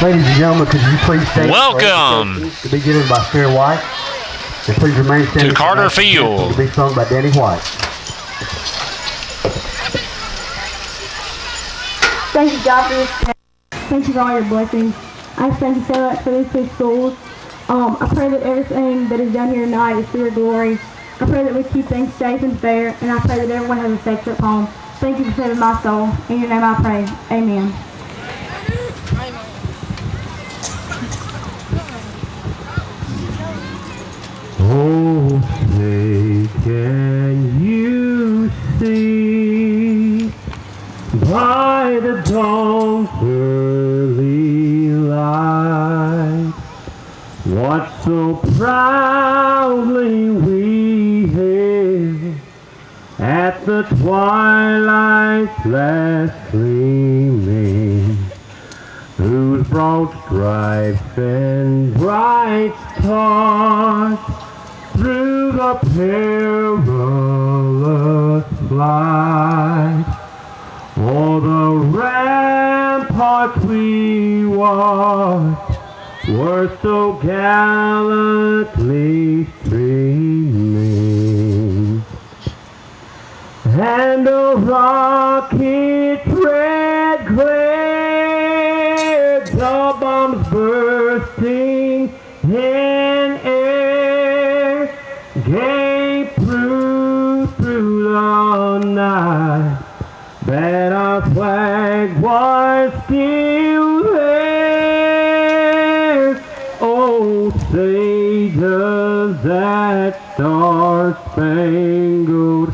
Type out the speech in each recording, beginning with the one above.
Ladies and gentlemen, could you please stay? Welcome to be given by Sarah White. And please remain standing to Carter Field. To be sung by Danny White. Thank you, God, for this day. Thank you for all your blessings. I thank you so much for these two schools. I pray that everything that is done here tonight is for your glory. I pray that we keep things safe and fair, and I pray that everyone has a safe trip home. Thank you for saving my soul. In your name I pray. Amen. Oh, say, can you see by the dawn's early light what so proudly we hailed at the twilight's last gleaming, whose broad stripes and bright stars through the perilous flight o'er the ramparts we watched were so gallantly streaming, and a rocket red glare, the bombs bursting in air, gave proof through the night that our flag was still there. Oh, say does that star-spangled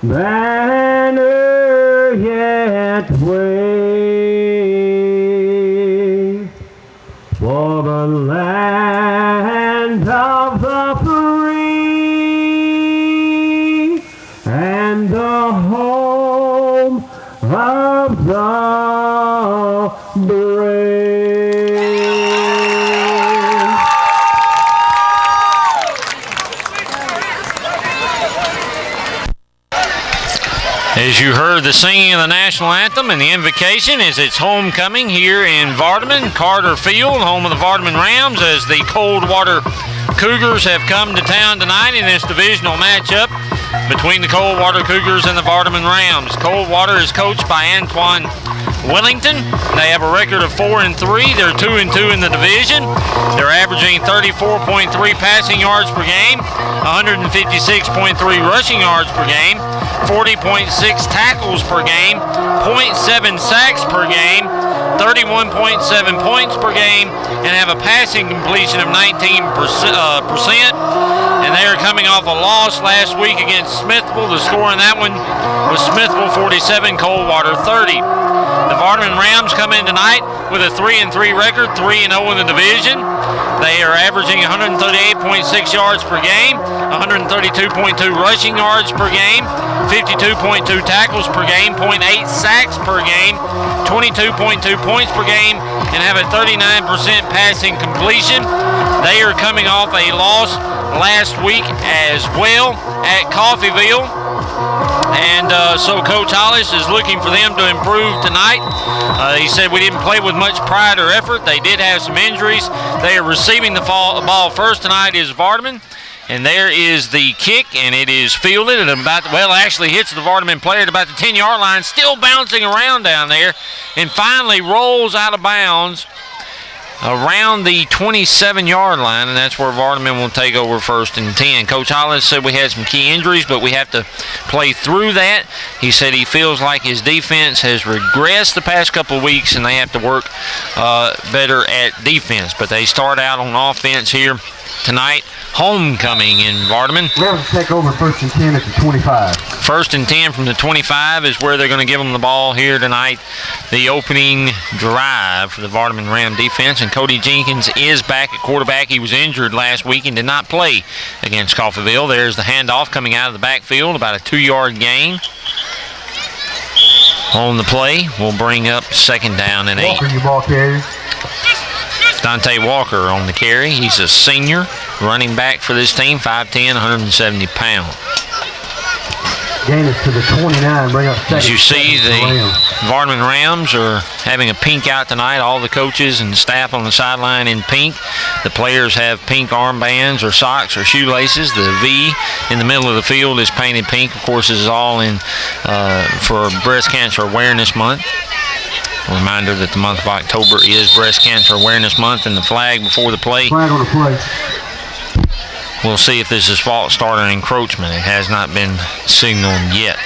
banner yet wave for the land of the free and the home of the brave. As you heard the singing of the national anthem and the invocation as it's homecoming here in Vardaman, Carter Field, home of the Vardaman Rams, as the Coldwater Cougars have come to town tonight in this divisional matchup between the Coldwater Cougars and the Vardaman Rams. Coldwater is coached by Antoine Wellington. They have a record of 4-3. They're 2-2 in the division. They're averaging 34.3 passing yards per game, 156.3 rushing yards per game, 40.6 tackles per game, 0.7 sacks per game, 31.7 points per game, and have a passing completion of 19%. And they are coming off a loss last week against Smithville. The score in that one was Smithville 47, Coldwater 30. The Vardaman Rams come in tonight with a 3-3 record, 3-0 in the division. They are averaging 138.6 yards per game, 132.2 rushing yards per game, 52.2 tackles per game, 0.8 sacks per game, 22.2 points per game, and have a 39% passing completion. They are coming off a loss last week as well at Coffeyville. And so Coach Hollis is looking for them to improve tonight. He said we didn't play with much pride or effort. They did have some injuries. They are receiving the ball first tonight is Vardaman. And there is the kick, and it is fielded at actually hits the Vardaman player at about the 10-yard line, still bouncing around down there, and finally rolls out of bounds around the 27-yard line, and that's where Vardaman will take over 1st and 10. Coach Hollis said we had some key injuries, but we have to play through that. He said he feels like his defense has regressed the past couple of weeks, and they have to work better at defense. But they start out on offense here tonight. Homecoming in Vardaman. We're going to take over 1st and 10 at the 25. 1st and 10 from the 25 is where they're going to give them the ball here tonight. The opening drive for the Vardaman Ram defense. And Cody Jenkins is back at quarterback. He was injured last week and did not play against Coffeyville. There's the handoff coming out of the backfield, about a 2-yard gain. On the play, we'll bring up 2nd down and 8. Walker, your ball carrier. Dante Walker on the carry. He's a senior running back for this team, 5'10", 170 pounds. Gain it to the 29. Bring up second. As you see, the the Vardaman Rams are having a pink out tonight. All the coaches and staff on the sideline in pink. The players have pink armbands or socks or shoelaces. The V in the middle of the field is painted pink. Of course, this is all in for Breast Cancer Awareness Month. A reminder that the month of October is Breast Cancer Awareness Month, and the flag before the play. Flag on the play. We'll see if this is false start or encroachment. It has not been signaled yet.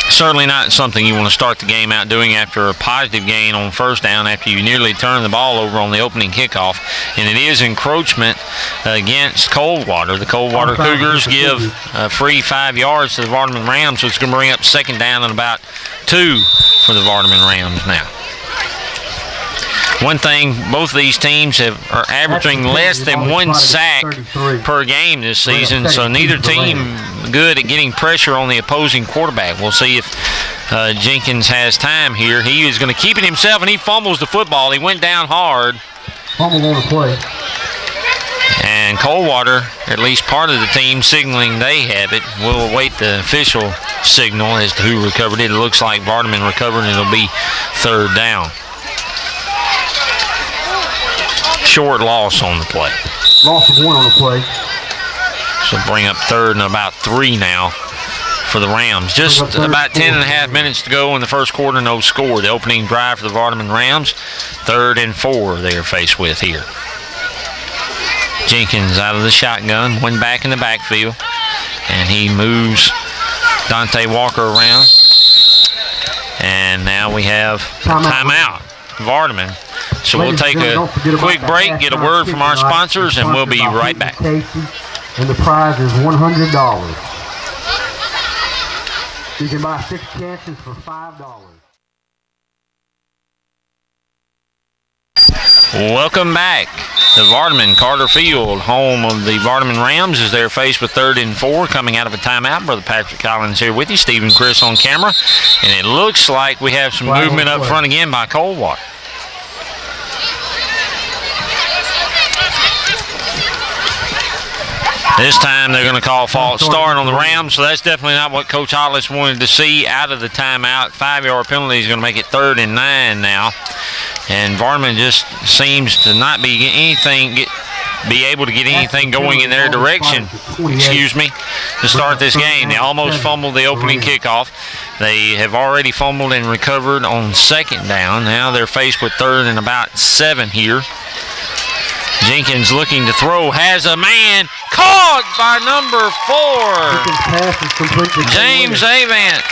Certainly not something you want to start the game out doing after a positive gain on first down after you nearly turn the ball over on the opening kickoff. And it is encroachment against Coldwater. The Coldwater Cougars give a free 5 yards to the Vardaman Rams, so it's going to bring up second down and about 2 for the Vardaman Rams now. One thing, both of these teams are averaging less than 1 sack per game this season, so neither team good at getting pressure on the opposing quarterback. We'll see if Jenkins has time here. He is going to keep it himself, and he fumbles the football. He went down hard. Fumble on the play. And Coldwater, at least part of the team, signaling they have it. We'll await the official signal as to who recovered it. It looks like Vardaman recovered, and it'll be third down. Short loss on the play. Loss of 1 on the play. So bring up third and about 3 now for the Rams. Just about 10 and a half minutes to go in the first quarter, no score. The opening drive for the Vardaman Rams, 3rd and 4 they are faced with here. Jenkins out of the shotgun, one back in the backfield, and he moves Dante Walker around. And now we have timeout. Vardaman. So we'll take a quick break, get a word from our sponsors, and we'll be right back. And the prize is $100. You can buy 6 chances for $5. Welcome back. The Vardaman Carter Field, home of the Vardaman Rams, as they're faced with 3rd and 4 coming out of a timeout. Brother Patrick Collins here with you, Stephen Chris on camera. And it looks like we have some movement up front again by Coldwater. This time they're going to call false start on the Rams, so that's definitely not what Coach Hollis wanted to see out of the timeout. 5-yard penalty is going to make it 3rd and 9 now. And Vardaman just seems to not be able to get anything going in their direction, to start this game. They almost fumbled the opening kickoff. They have already fumbled and recovered on 2nd down. Now they're faced with 3rd and about 7 here. Jenkins looking to throw, has a man, caught by number 4, James Avant.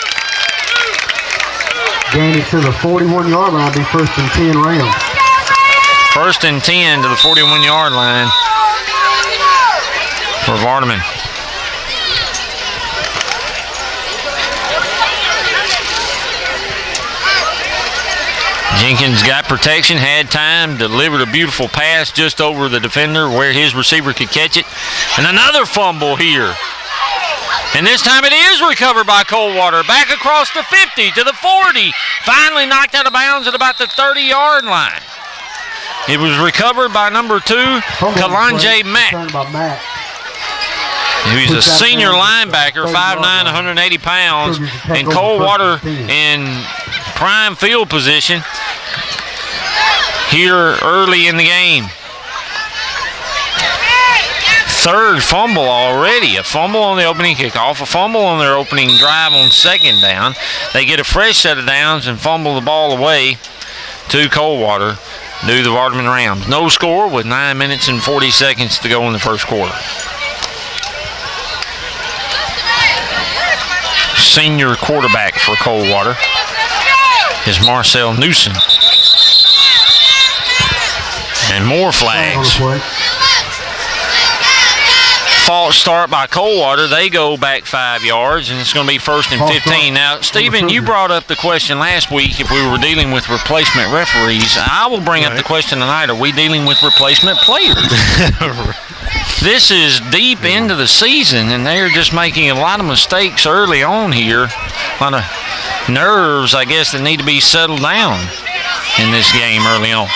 Gain it to the 41-yard line, be 1st and 10 Rams. 1st and 10 to the 41-yard line for Vardaman. Jenkins got protection, had time, delivered a beautiful pass just over the defender where his receiver could catch it. And another fumble here. And this time it is recovered by Coldwater. Back across the 50 to the 40. Finally knocked out of bounds at about the 30-yard line. It was recovered by number 2, Kalanje Mack. He's a senior linebacker, 5'9", 180 pounds. And Coldwater in prime field position here early in the game. 3rd fumble already. A fumble on the opening kickoff, a fumble on their opening drive on 2nd down. They get a fresh set of downs and fumble the ball away to Coldwater, do the Vardaman Rams. No score with 9 minutes and 40 seconds to go in the first quarter. Senior quarterback for Coldwater is Marcel Newsom. And more flags. False start by Coldwater. They go back 5 yards, and it's going to be 1st and 15. Now, Stephen, you brought up the question last week if we were dealing with replacement referees. I will bring up the question tonight. Are we dealing with replacement players? This is deep into the season, and they're just making a lot of mistakes early on here. A lot of nerves, I guess, that need to be settled down in this game early on.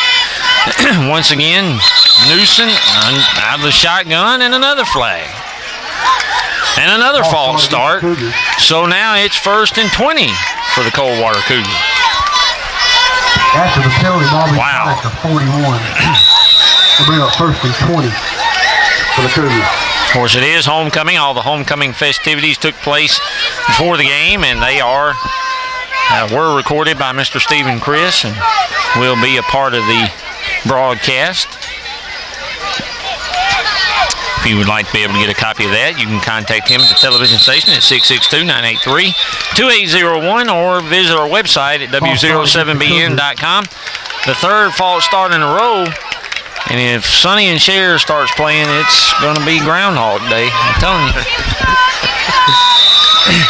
Once again, Newsom out of the shotgun, and another flag. And another false start. So now it's 1st and 20 for the Coldwater Cougars. After the penalty, ball be Wow. back to 41. They'll bring up 1st and 20 for the Cougars. Of course, it is homecoming. All the homecoming festivities took place before the game, and they were recorded by Mr. Stephen Chris and will be a part of the broadcast. If you would like to be able to get a copy of that, you can contact him at the television station at 662-983-2801 or visit our website at w07bn.com. The third false start in a row, and if Sonny and Cher starts playing, it's going to be Groundhog Day. I'm telling you.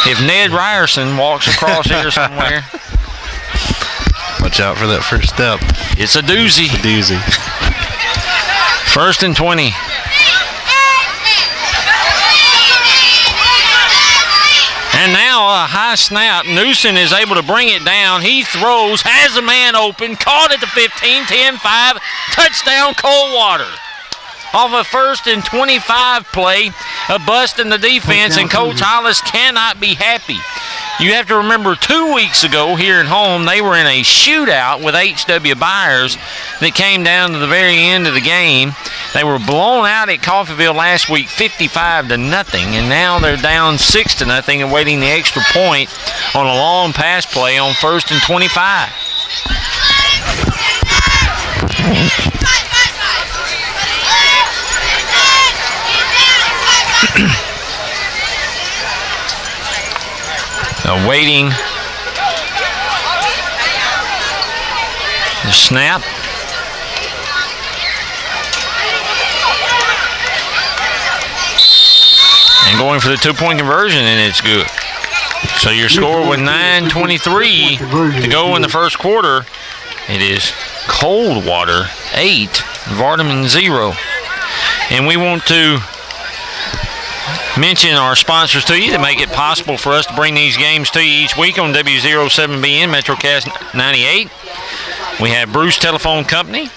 If Ned Ryerson walks across here somewhere, watch out for that first step. it's a doozy. It's a doozy. 1st and 20. And now a high snap. Newsom is able to bring it down. He throws, has a man open, caught at the 15, 10-5, touchdown Coldwater. Off a 1st and 25 play, a bust in the defense, and Coach Hollis cannot be happy. You have to remember 2 weeks ago here at home, they were in a shootout with H.W. Byers that came down to the very end of the game. They were blown out at Coffeyville last week 55-0, and now they're down 6-0, awaiting the extra point on a long pass play on 1st and 25. Awaiting the snap. And going for the 2-point conversion, and it's good. So your score with 9:23 to go in the first quarter. It is Coldwater 8, Vardaman 0. And we want to mention our sponsors to you to make it possible for us to bring these games to you each week on W07BN Metrocast 98. We have Bruce Telephone Company,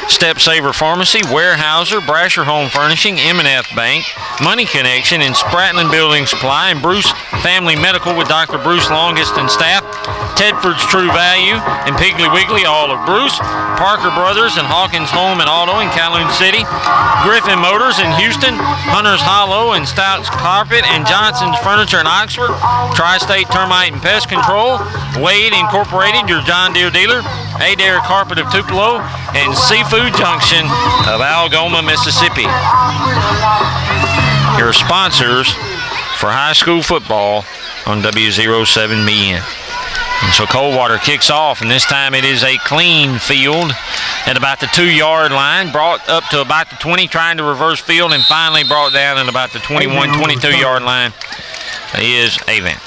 Step Saver Pharmacy, Warehouser, Brasher Home Furnishing, M&F Bank, Money Connection, and Spratland Building Supply, and Bruce Family Medical with Dr. Bruce Longest and staff, Tedford's True Value, and Piggly Wiggly, all of Bruce, Parker Brothers and Hawkins Home and Auto in Calhoun City, Griffin Motors in Houston, Hunter's Hollow and Stouts Carpet, and Johnson's Furniture in Oxford, Tri-State Termite and Pest Control, Wade Incorporated, your John Deere dealer, Adair Carpet of Tupelo, and Seafood Junction of Algoma, Mississippi. Your sponsors for high school football on W07BN. And so Coldwater kicks off, and this time it is a clean field at about the 2-yard line, brought up to about the 20, trying to reverse field, and finally brought down at about the 21, 22-yard line is Avant.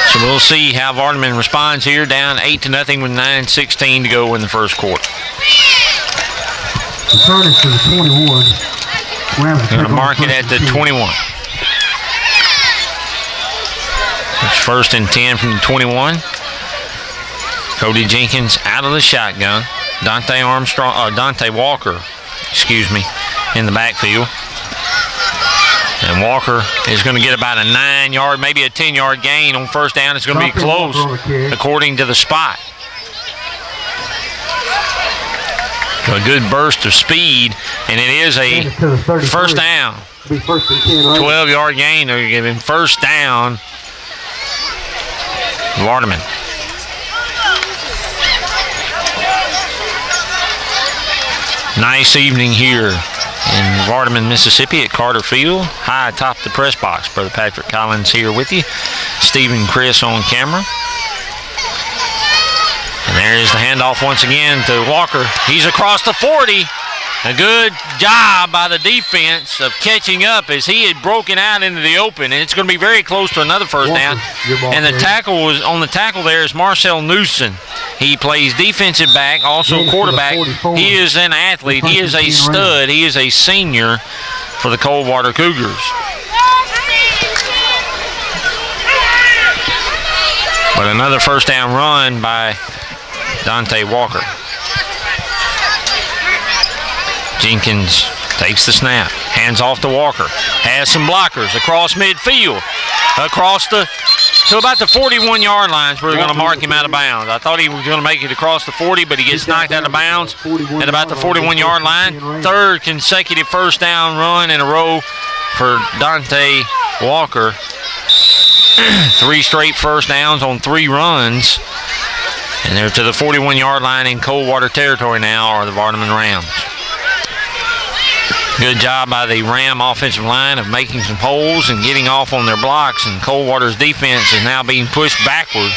So we'll see how Vardaman responds here, down 8-0 with 9:16 to go in the first quarter. Return it to the 21. We're going to mark it at the 21. It's 1st and 10 from the 21. Cody Jenkins out of the shotgun. Dante Walker, in the backfield. And Walker is going to get about a 9-yard, maybe a 10-yard gain on first down. It's going to be close, according to the spot. A good burst of speed, and it is a first down. 12-yard gain. They're giving first down. Vardaman. Nice evening here in Vardaman, Mississippi at Carter Field. High atop the press box. Brother Patrick Collins here with you. Stephen Chris on camera. And there is the handoff once again to Walker. He's across the 40. A good job by the defense of catching up as he had broken out into the open. And it's going to be very close to another first down. And the tackle was on the tackle there is Marcel Newsom. He plays defensive back, also quarterback. He is an athlete. He is a stud. He is a senior for the Coldwater Cougars. But another first down run by Dante Walker. Jenkins takes the snap, hands off to Walker, has some blockers across midfield, across to about the 41-yard line where they're going to mark him out of bounds. I thought he was going to make it across the 40, but he gets knocked out of bounds at about the 41-yard line. Third consecutive first down run in a row for Dante Walker. 3 straight first downs on 3 runs. And they're to the 41-yard line in Coldwater territory now, are the Vardaman Rams. Good job by the Ram offensive line of making some holes and getting off on their blocks, and Coldwater's defense is now being pushed backward.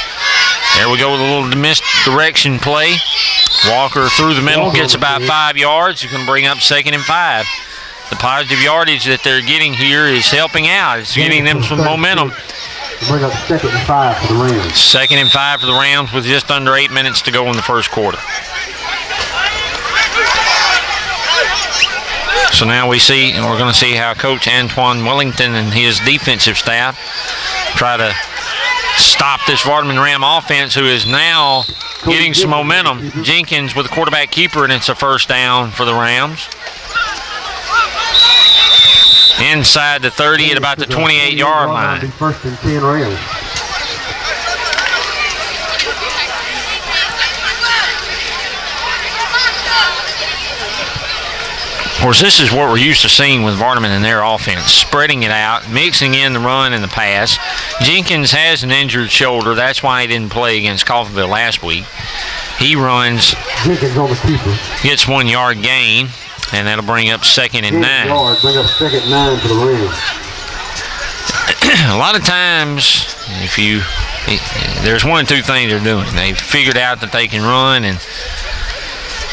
There we go with a little misdirection play. Walker through the middle, gets about 5 yards. You can bring up 2nd and 5. The positive yardage that they're getting here is helping out. It's getting them some momentum. Bring up 2nd and 5 for the Rams. 2nd and 5 for the Rams with just under 8 minutes to go in the first quarter. So now we're going to see how Coach Antoine Wellington and his defensive staff try to stop this Vardaman Ram offense, who is now getting some momentum. Jenkins with the quarterback keeper, and it's a first down for the Rams. Inside the 30 at about the 28-yard line. First and 10 Rams. Of course, this is what we're used to seeing with Vardaman in their offense, spreading it out, mixing in the run and the pass. Jenkins has an injured shoulder. That's why he didn't play against Coffeyville last week. He runs, Jenkins on the keeper. Gets 1 yard gain, and that'll bring up 2nd and 9. Bring up 2nd and 9 for the Rams. A lot of times, there's one of two things they're doing. They've figured out that they can run, and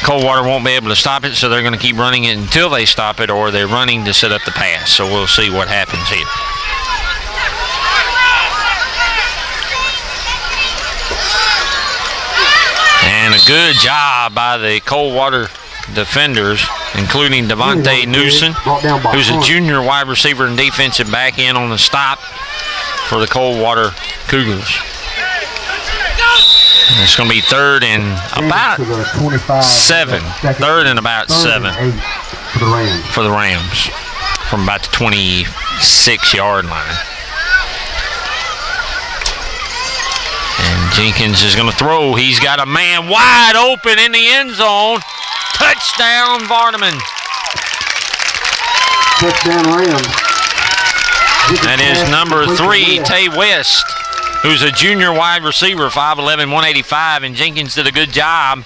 Coldwater won't be able to stop it, so they're going to keep running it until they stop it, or they're running to set up the pass. So we'll see what happens here. And a good job by the Coldwater defenders, including Devontae Newsom, who's a junior wide receiver and defensive back end on the stop for the Coldwater Cougars. And it's going to be 3rd and about 7. 3rd and about 7 for the Rams from about the 26-yard line. And Jenkins is going to throw. He's got a man wide open in the end zone. Touchdown, Vardaman. Touchdown, Rams. That is number 3, Tay West, who's a junior wide receiver, 5'11", 185, and Jenkins did a good job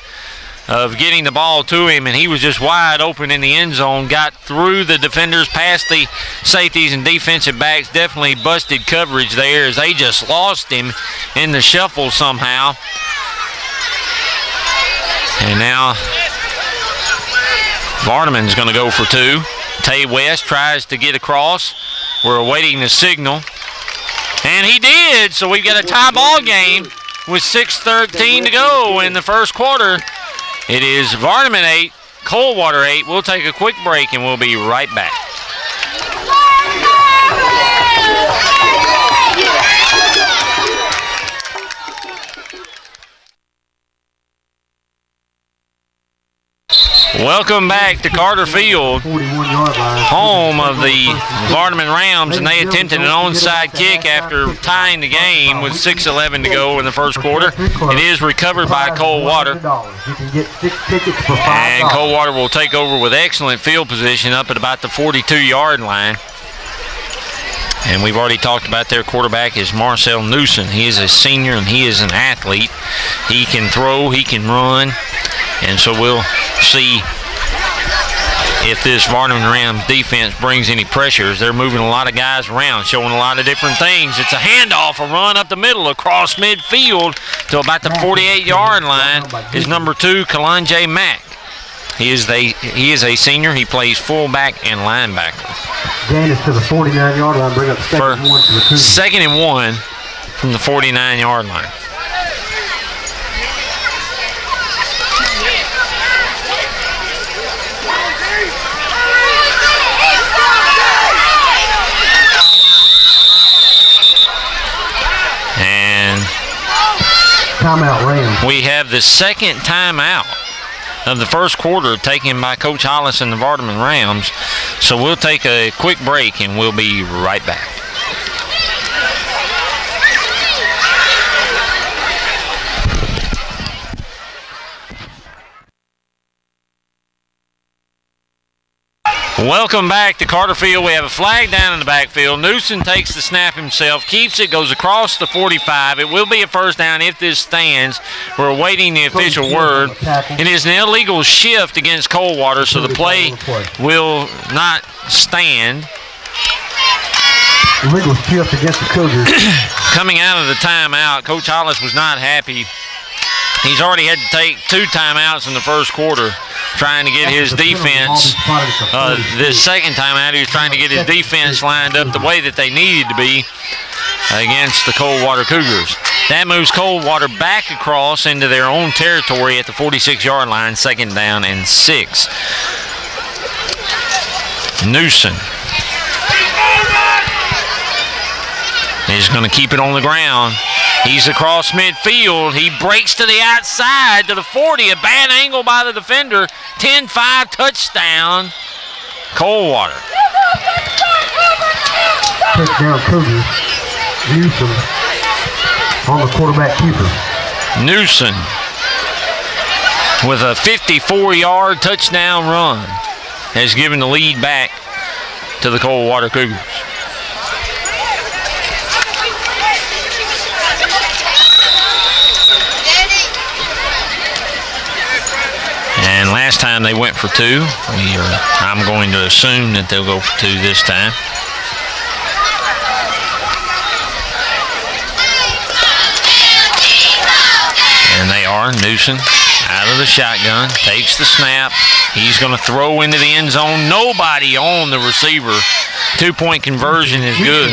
of getting the ball to him, and he was just wide open in the end zone, got through the defenders, past the safeties and defensive backs. Definitely busted coverage there as they just lost him in the shuffle somehow. And now Vardaman's going to go for 2. Tay West tries to get across. We're awaiting the signal. And he did, so we've got a tie ball game with 6:13 to go in the first quarter. It is Vardaman 8, Coldwater 8. We'll take a quick break and we'll be right back. Welcome back to Carter Field, home of the Vardaman Rams, and they attempted an onside kick after tying the game with 6:11 to go in the first quarter. It is recovered by Coldwater, and Coldwater will take over with excellent field position up at about the 42-yard line. And we've already talked about their quarterback is Marcel Newsom. He is a senior and he is an athlete. He can throw, he can run, and so we'll see if this Vardaman Rams defense brings any pressures. They're moving a lot of guys around, showing a lot of different things. It's a handoff, a run up the middle across midfield to about the 48-yard line is number 2, Kalanje Mack. He is a senior. He plays fullback and linebacker. Gain is to the 49-yard line. Bring up 2nd and 1 for the Cougars. 2nd and 1 from the 49-yard line. And timeout, Rams. We have the second timeout of the first quarter taken by Coach Hollis and the Vardaman Rams. So we'll take a quick break and we'll be right back. Welcome back to Carter Field. We have a flag down in the backfield. Newsom takes the snap himself, keeps it, goes across the 45. It will be a first down if this stands. We're awaiting the official word. It is an illegal shift against Coldwater, so the play will not stand. Illegal shift against the Cougars. Coming out of the timeout, Coach Hollis was not happy. He's already had to take 2 timeouts in the first quarter, trying to get his defense. This second timeout, he was trying to get his defense lined up the way that they needed to be against the Coldwater Cougars. That moves Coldwater back across into their own territory at the 46-yard line, 2nd down and 6. Newsom is going to keep it on the ground. He's across midfield. He breaks to the outside to the 40. A bad angle by the defender. 10-5 touchdown, Coldwater. Touchdown, Cougars. Newsom on the quarterback keeper. Newsom with a 54-yard touchdown run has given the lead back to the Coldwater Cougars. And last time they went for 2. I'm going to assume that they'll go for 2 this time. And they are. Newsom out of the shotgun, takes the snap. He's going to throw into the end zone. Nobody on the receiver. 2-point conversion is good.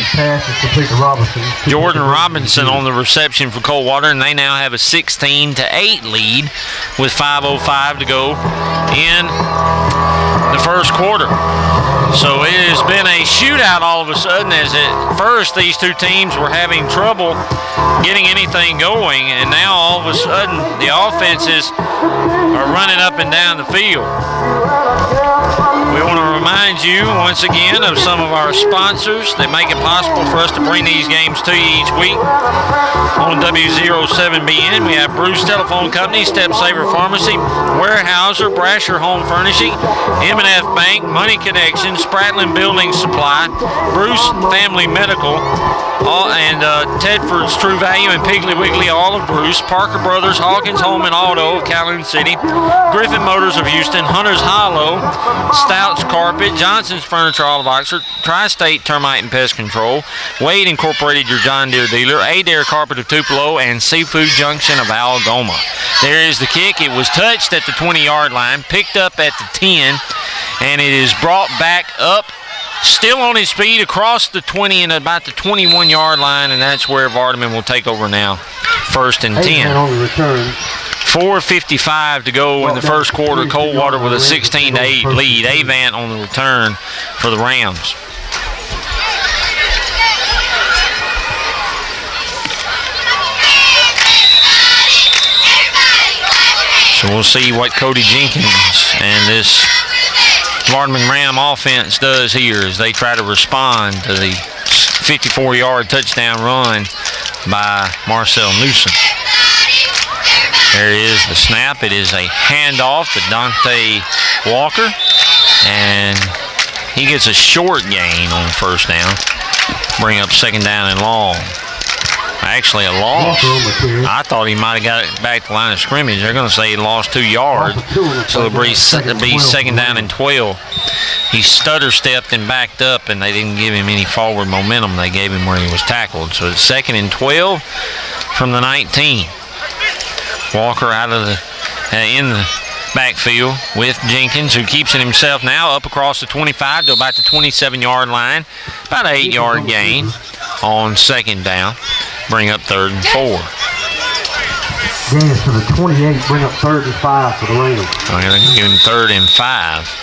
Jordan Robinson on the reception for Coldwater, and they now have a 16-8 lead with 5:05 to go in the first quarter. So it has been a shootout all of a sudden, as at first these two teams were having trouble getting anything going, and now all of a sudden the offenses are running up and down the field. We want to remind you once again of some of our sponsors that make it possible for us to bring these games to you each week. On W07BN, we have Bruce Telephone Company, Step Saver Pharmacy, Warehouser, Brasher Home Furnishing, M&F Bank, Money Connection, Spratlin Building Supply, Bruce Family Medical, and Tedford's True Value and Piggly Wiggly, all of Bruce, Parker Brothers, Hawkins Home and Auto of Calhoun City, Griffin Motors of Houston, Hunter's Hollow, Stouts Carpet, Johnson's Furniture, all of Oxford, Tri-State Termite and Pest Control, Wade Incorporated, your John Deere dealer, Adair Carpet of Tupelo, and Seafood Junction of Algoma. There is the kick. It was touched at the 20-yard line, picked up at the 10, and it is brought back up, still on his feet, across the 20 and about the 21-yard line, and that's where Vardaman will take over now. 1st and 10. On the return. 4:55 to go in the first quarter. Coldwater with a 16-8 lead. Avant on the return for the Rams. So we'll see what Cody Jenkins and this Vardaman Ram offense does here as they try to respond to the 54-yard touchdown run by Marcel Newsom. There is the snap. It is a handoff to Dante Walker, and he gets a short gain on first down. Bring up 2nd down and long. Actually a loss. I thought he might have got it back to the line of scrimmage. They're going to say he lost 2 yards, so it'll be 2nd down and 12. He stutter-stepped and backed up, and they didn't give him any forward momentum. They gave him where he was tackled. So it's 2nd and 12 from the 19. Walker out of the in the backfield with Jenkins, who keeps it himself now up across the 25 to about the 27-yard line. About an 8-yard gain on 2nd down. Bring up 3rd and 4. Gains to the 28, bring up 3rd and 5 for the Rams. I'm going to give him 3rd and 5.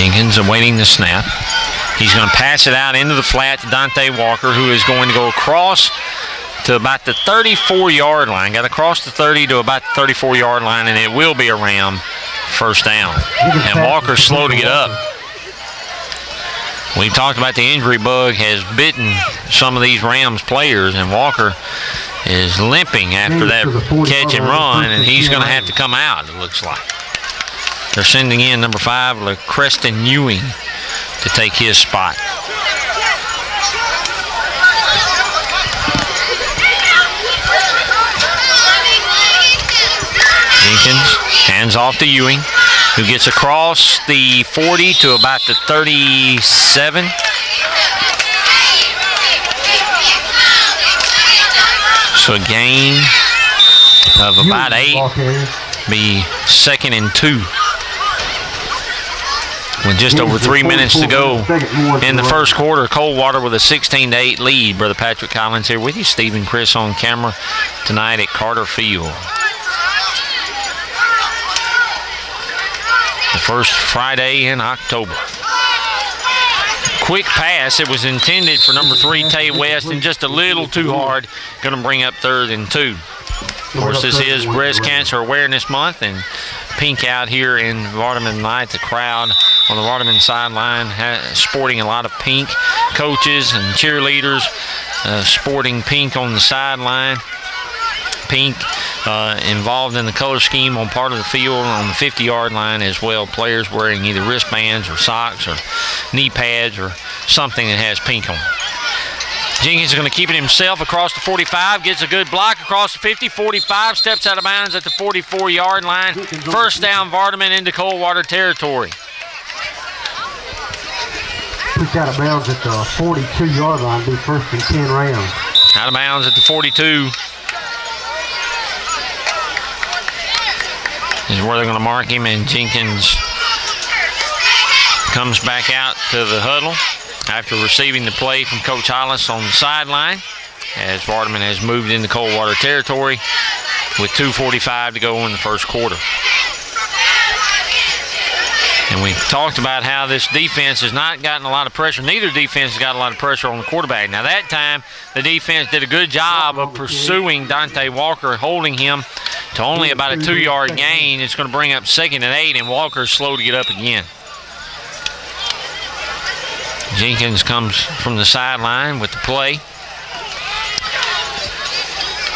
Jenkins awaiting the snap. He's going to pass it out into the flat to Dante Walker, who is going to go across to about the 34-yard line. Got across the 30 to about the 34-yard line, and it will be a Ram first down. And Walker's slow to get up. We've talked about the injury bug has bitten some of these Rams players, and Walker is limping after that catch and run, and he's going to have to come out, it looks like. They're sending in number 5, LaCreston Ewing, to take his spot. Jenkins hands off to Ewing, who gets across the 40 to about the 37. So a gain of about 8, be 2nd and 2. With just over 3 minutes to go in the first quarter, Coldwater with a 16-8 lead. Brother Patrick Collins here with you. Steve and Chris on camera tonight at Carter Field. The first Friday in October. Quick pass. It was intended for number 3, Tay West, and just a little too hard. Going to bring up 3rd and 2. Of course, this is Breast Cancer Awareness Month, and pink out here in Vardaman tonight. The crowd on the Vardaman sideline sporting a lot of pink. Coaches and cheerleaders sporting pink on the sideline. Pink involved in the color scheme on part of the field on the 50-yard line as well. Players wearing either wristbands or socks or knee pads or something that has pink on it. Jenkins is going to keep it himself across the 45, gets a good block across the 50, 45, steps out of bounds at the 44-yard line. First down, Vardaman into Coldwater territory. Push out of bounds at the 42-yard line, be 1st and 10 Rams. Out of bounds at the 42 is where they're going to mark him, and Jenkins comes back out to the huddle after receiving the play from Coach Hollis on the sideline, as Vardaman has moved into Coldwater territory with 2:45 to go in the first quarter. And we talked about how this defense has not gotten a lot of pressure. Neither defense has got a lot of pressure on the quarterback. Now that time, the defense did a good job of pursuing Dante Walker, holding him to only about a 2-yard gain. It's going to bring up 2nd and 8, and Walker's slow to get up again. Jenkins comes from the sideline with the play.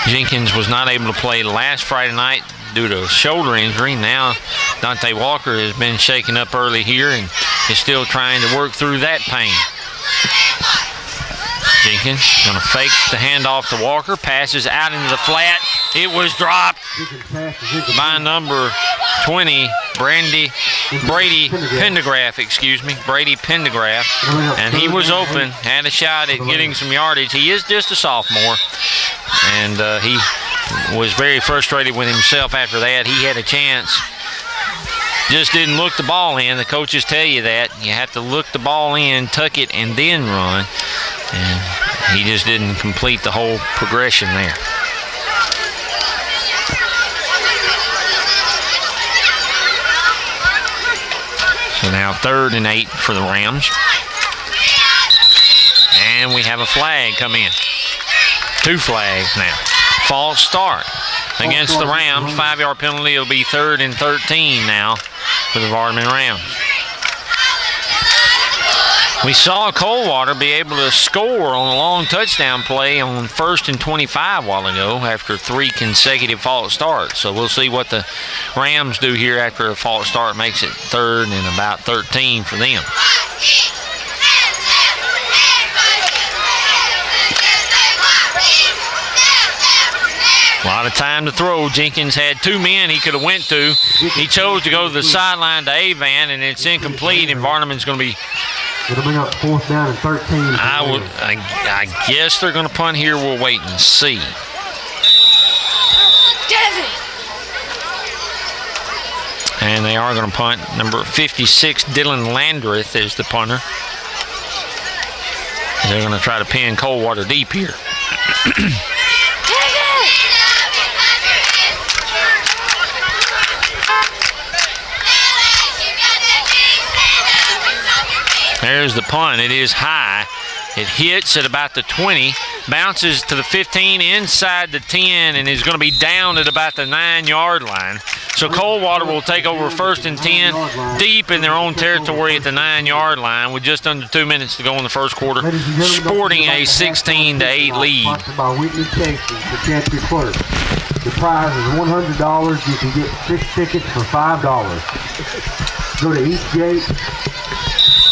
Jenkins was not able to play last Friday night due to a shoulder injury. Now Dante Walker has been shaken up early here and is still trying to work through that pain. Jenkins going to fake the handoff to Walker, passes out into the flat. It was dropped by number 20, Brady Pendergraft, Brady Pendergraft, and he was open, had a shot at getting some yardage. He is just a sophomore, and he was very frustrated with himself after that. He had a chance, just didn't look the ball in. The coaches tell you that. You have to look the ball in, tuck it, and then run, and he just didn't complete the whole progression there. So now 3rd and 8 for the Rams. And we have a flag come in. 2 flags now. False start against the Rams. 5-yard penalty. It'll be 3rd and 13 now for the Vardaman Rams. We saw Coldwater be able to score on a long touchdown play on 1st and 25 a while ago after 3 consecutive false starts. So we'll see what the Rams do here after a false start makes it 3rd and about 13 for them. A lot of time to throw. Jenkins had 2 men he could have went to. He chose to go to the sideline to Avan, and it's incomplete, and Vardaman's going to be... It'll bring up 4th down and 13. I guess they're going to punt here. We'll wait and see. And they are going to punt. Number 56, Dylan Landreth, is the punter. They're going to try to pin Coldwater deep here. there's the punt. It is high. It hits at about the 20, bounces to the 15, inside the 10, and is going to be down at about the 9-yard line. So Coldwater will take over 1st and 10 deep in their own territory at the 9-yard line with just under 2 minutes to go in the first quarter, sporting a 16-8 lead. The prize is $100. You can get 6 tickets for $5. Go to each gate.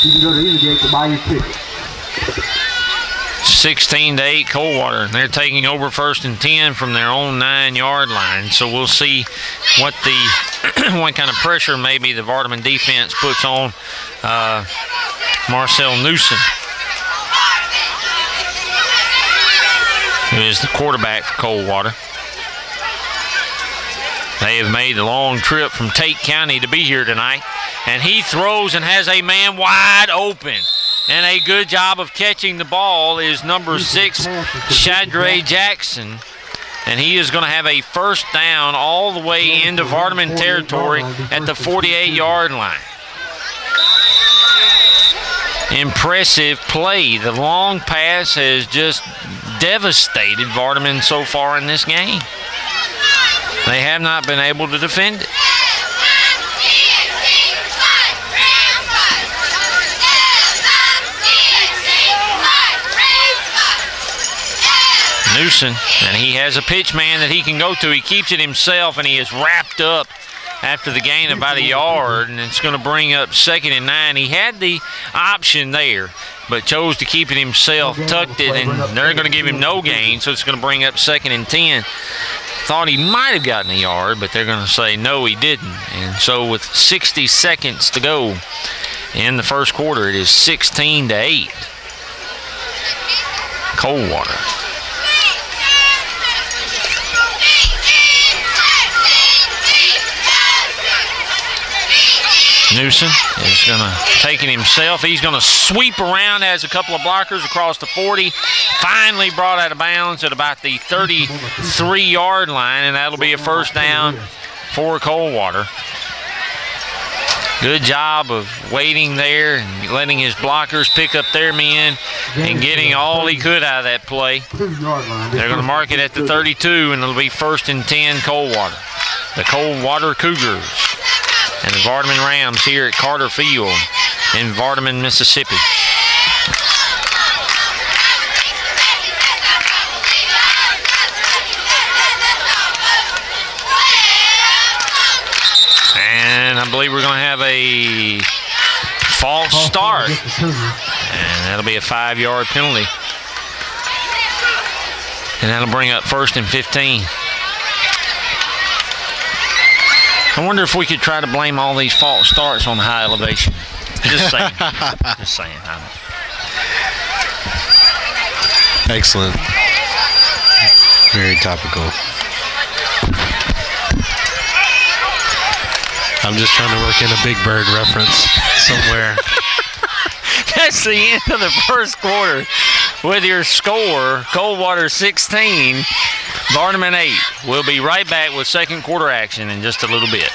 You can go to either gate to buy your ticket. 16-8 Coldwater. They're taking over 1st and 10 from their own 9-yard line. So we'll see what the what kind of pressure maybe the Vardaman defense puts on Marcel Newsom, who is the quarterback for Coldwater. They have made the long trip from Tate County to be here tonight. And he throws and has a man wide open. And a good job of catching the ball is number 6, Shadray Jackson. And he is going to have a first down all the way into Vardaman territory at the 48-yard line. Impressive play. The long pass has just devastated Vardaman so far in this game. They have not been able to defend it. Newsom, and he has a pitch man that he can go to. He keeps it himself, and he is wrapped up after the gain of about a yard, and it's going to bring up 2nd and 9. He had the option there, but chose to keep it himself, tucked it, and they're going to give him no gain, so it's going to bring up 2nd and 10. Thought he might have gotten a yard, but they're going to say no, he didn't. And so with 60 seconds to go in the first quarter, it is 16-8. Coldwater. Newsom is going to take it himself. He's going to sweep around, has a couple of blockers across the 40. Finally brought out of bounds at about the 33-yard line, and that'll be a first down for Coldwater. Good job of waiting there and letting his blockers pick up their men and getting all he could out of that play. They're going to mark it at the 32, and it'll be 1st and 10 Coldwater. The Coldwater Cougars and the Vardaman Rams here at Carter Field in Vardaman, Mississippi. And I believe we're going to have a false start, and that'll be a 5-yard penalty. And that'll bring up 1st and 15. I wonder if we could try to blame all these false starts on the high elevation. Just saying. Just saying. Excellent. Very topical. I'm just trying to work in a Big Bird reference somewhere. That's the end of the first quarter with your score, Coldwater 16, Vardaman 8. We'll be right back with second quarter action in just a little bit.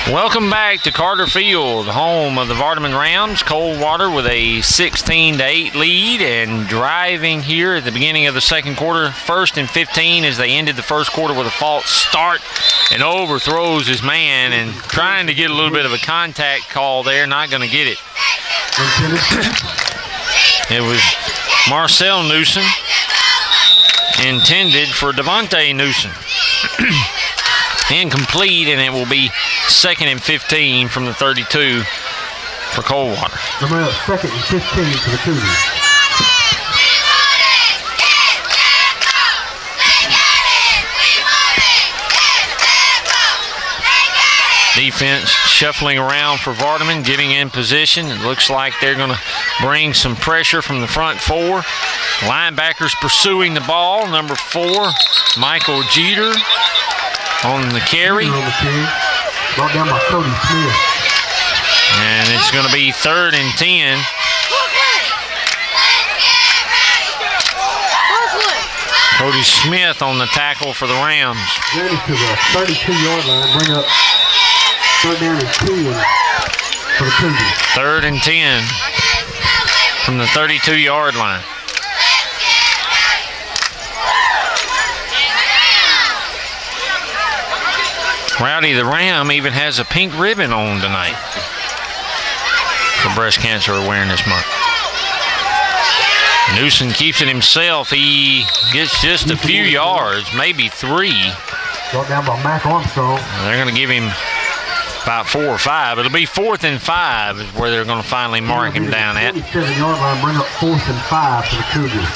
Welcome back to Carter Field, home of the Vardaman Rams. Coldwater with a 16-8 lead and driving here at the beginning of the second quarter. 1st and 15 as they ended the first quarter with a false start and overthrows his man and trying to get a little bit of a contact call there. Not going to get it. It was Marcel Newsom, intended for Devontae Newsom. Incomplete, and it will be 2nd and 15 from the 32 for Coldwater. 2nd and 15 for the Cougars. Defense shuffling around for Vardaman, getting in position. It looks like they're going to bring some pressure from the front 4. Linebackers pursuing the ball. Number 4, Michael Jeter on the carry. Brought down by Cody Smith. And it's going to be 3rd and 10. Cody Smith on the tackle for the Rams. Ready to the 32-yard line. Bring up third down and 10 for the Cougars. 3rd and 10 from the 32-yard line. Rowdy the Ram even has a pink ribbon on tonight for Breast Cancer Awareness Month. Newsom keeps it himself. He gets just a few yards, maybe 3. Brought down by Mac Armstrong. They're going to give him about 4 or 5. It'll be 4th and 5 is where they're going to finally mark him down at. 27-yard line, bring up 4th and 5 for the Cougars.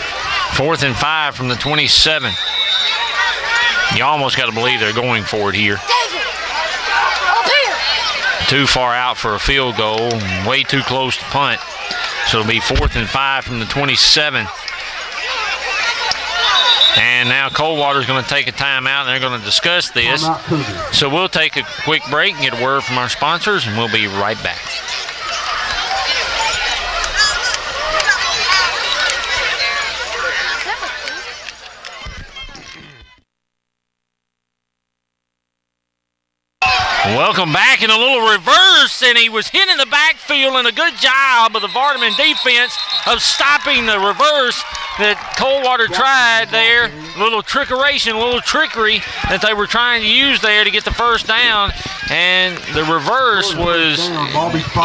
4th and 5 from the 27. You almost got to believe they're going for it here. Too far out for a field goal, way too close to punt. So it'll be 4th and 5 from the 27. And now Coldwater's going to take a timeout, and they're going to discuss this. So we'll take a quick break and get a word from our sponsors, and we'll be right back. Welcome back in a little reverse, and he was hit in the backfield, and a good job of the Vardaman defense of stopping the reverse that Coldwater tried there. A little trickery that they were trying to use there to get the first down, and the reverse was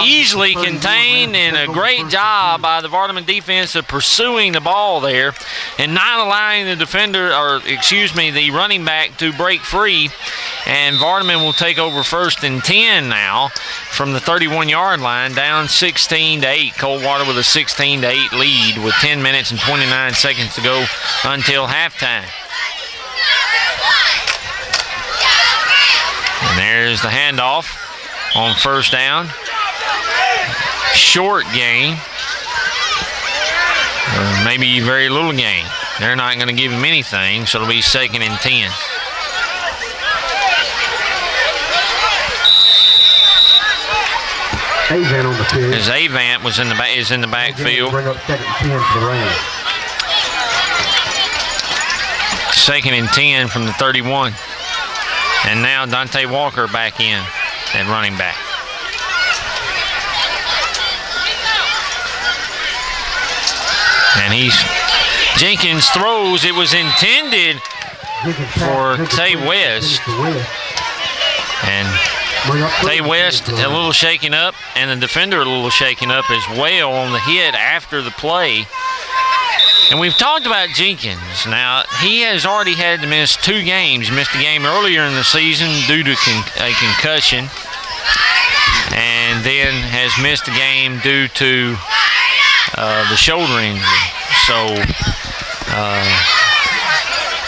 easily contained, and a great job by the Vardaman defense of pursuing the ball there and not allowing the the running back to break free. And Vardaman will take over 1st and 10 now from the 31-yard line, down 16-8. Coldwater with a 16-8 lead with 10 minutes and 29 seconds to go until halftime. And there's the handoff on 1st down. Short gain. Or maybe very little gain. They're not going to give him anything, so it'll be 2nd and 10. Avant on the field. As Avant is in the backfield. Bring up 2nd and 10 for the Rams. 2nd and 10 from the 31. And now Dante Walker back in at running back. And Jenkins throws. It was intended for Tay West. And Tay West a little shaken up, and the defender a little shaken up as well on the hit after the play. And we've talked about Jenkins. Now, he has already had to miss 2 games. He missed a game earlier in the season due to a concussion, and then has missed a game due to the shoulder injury.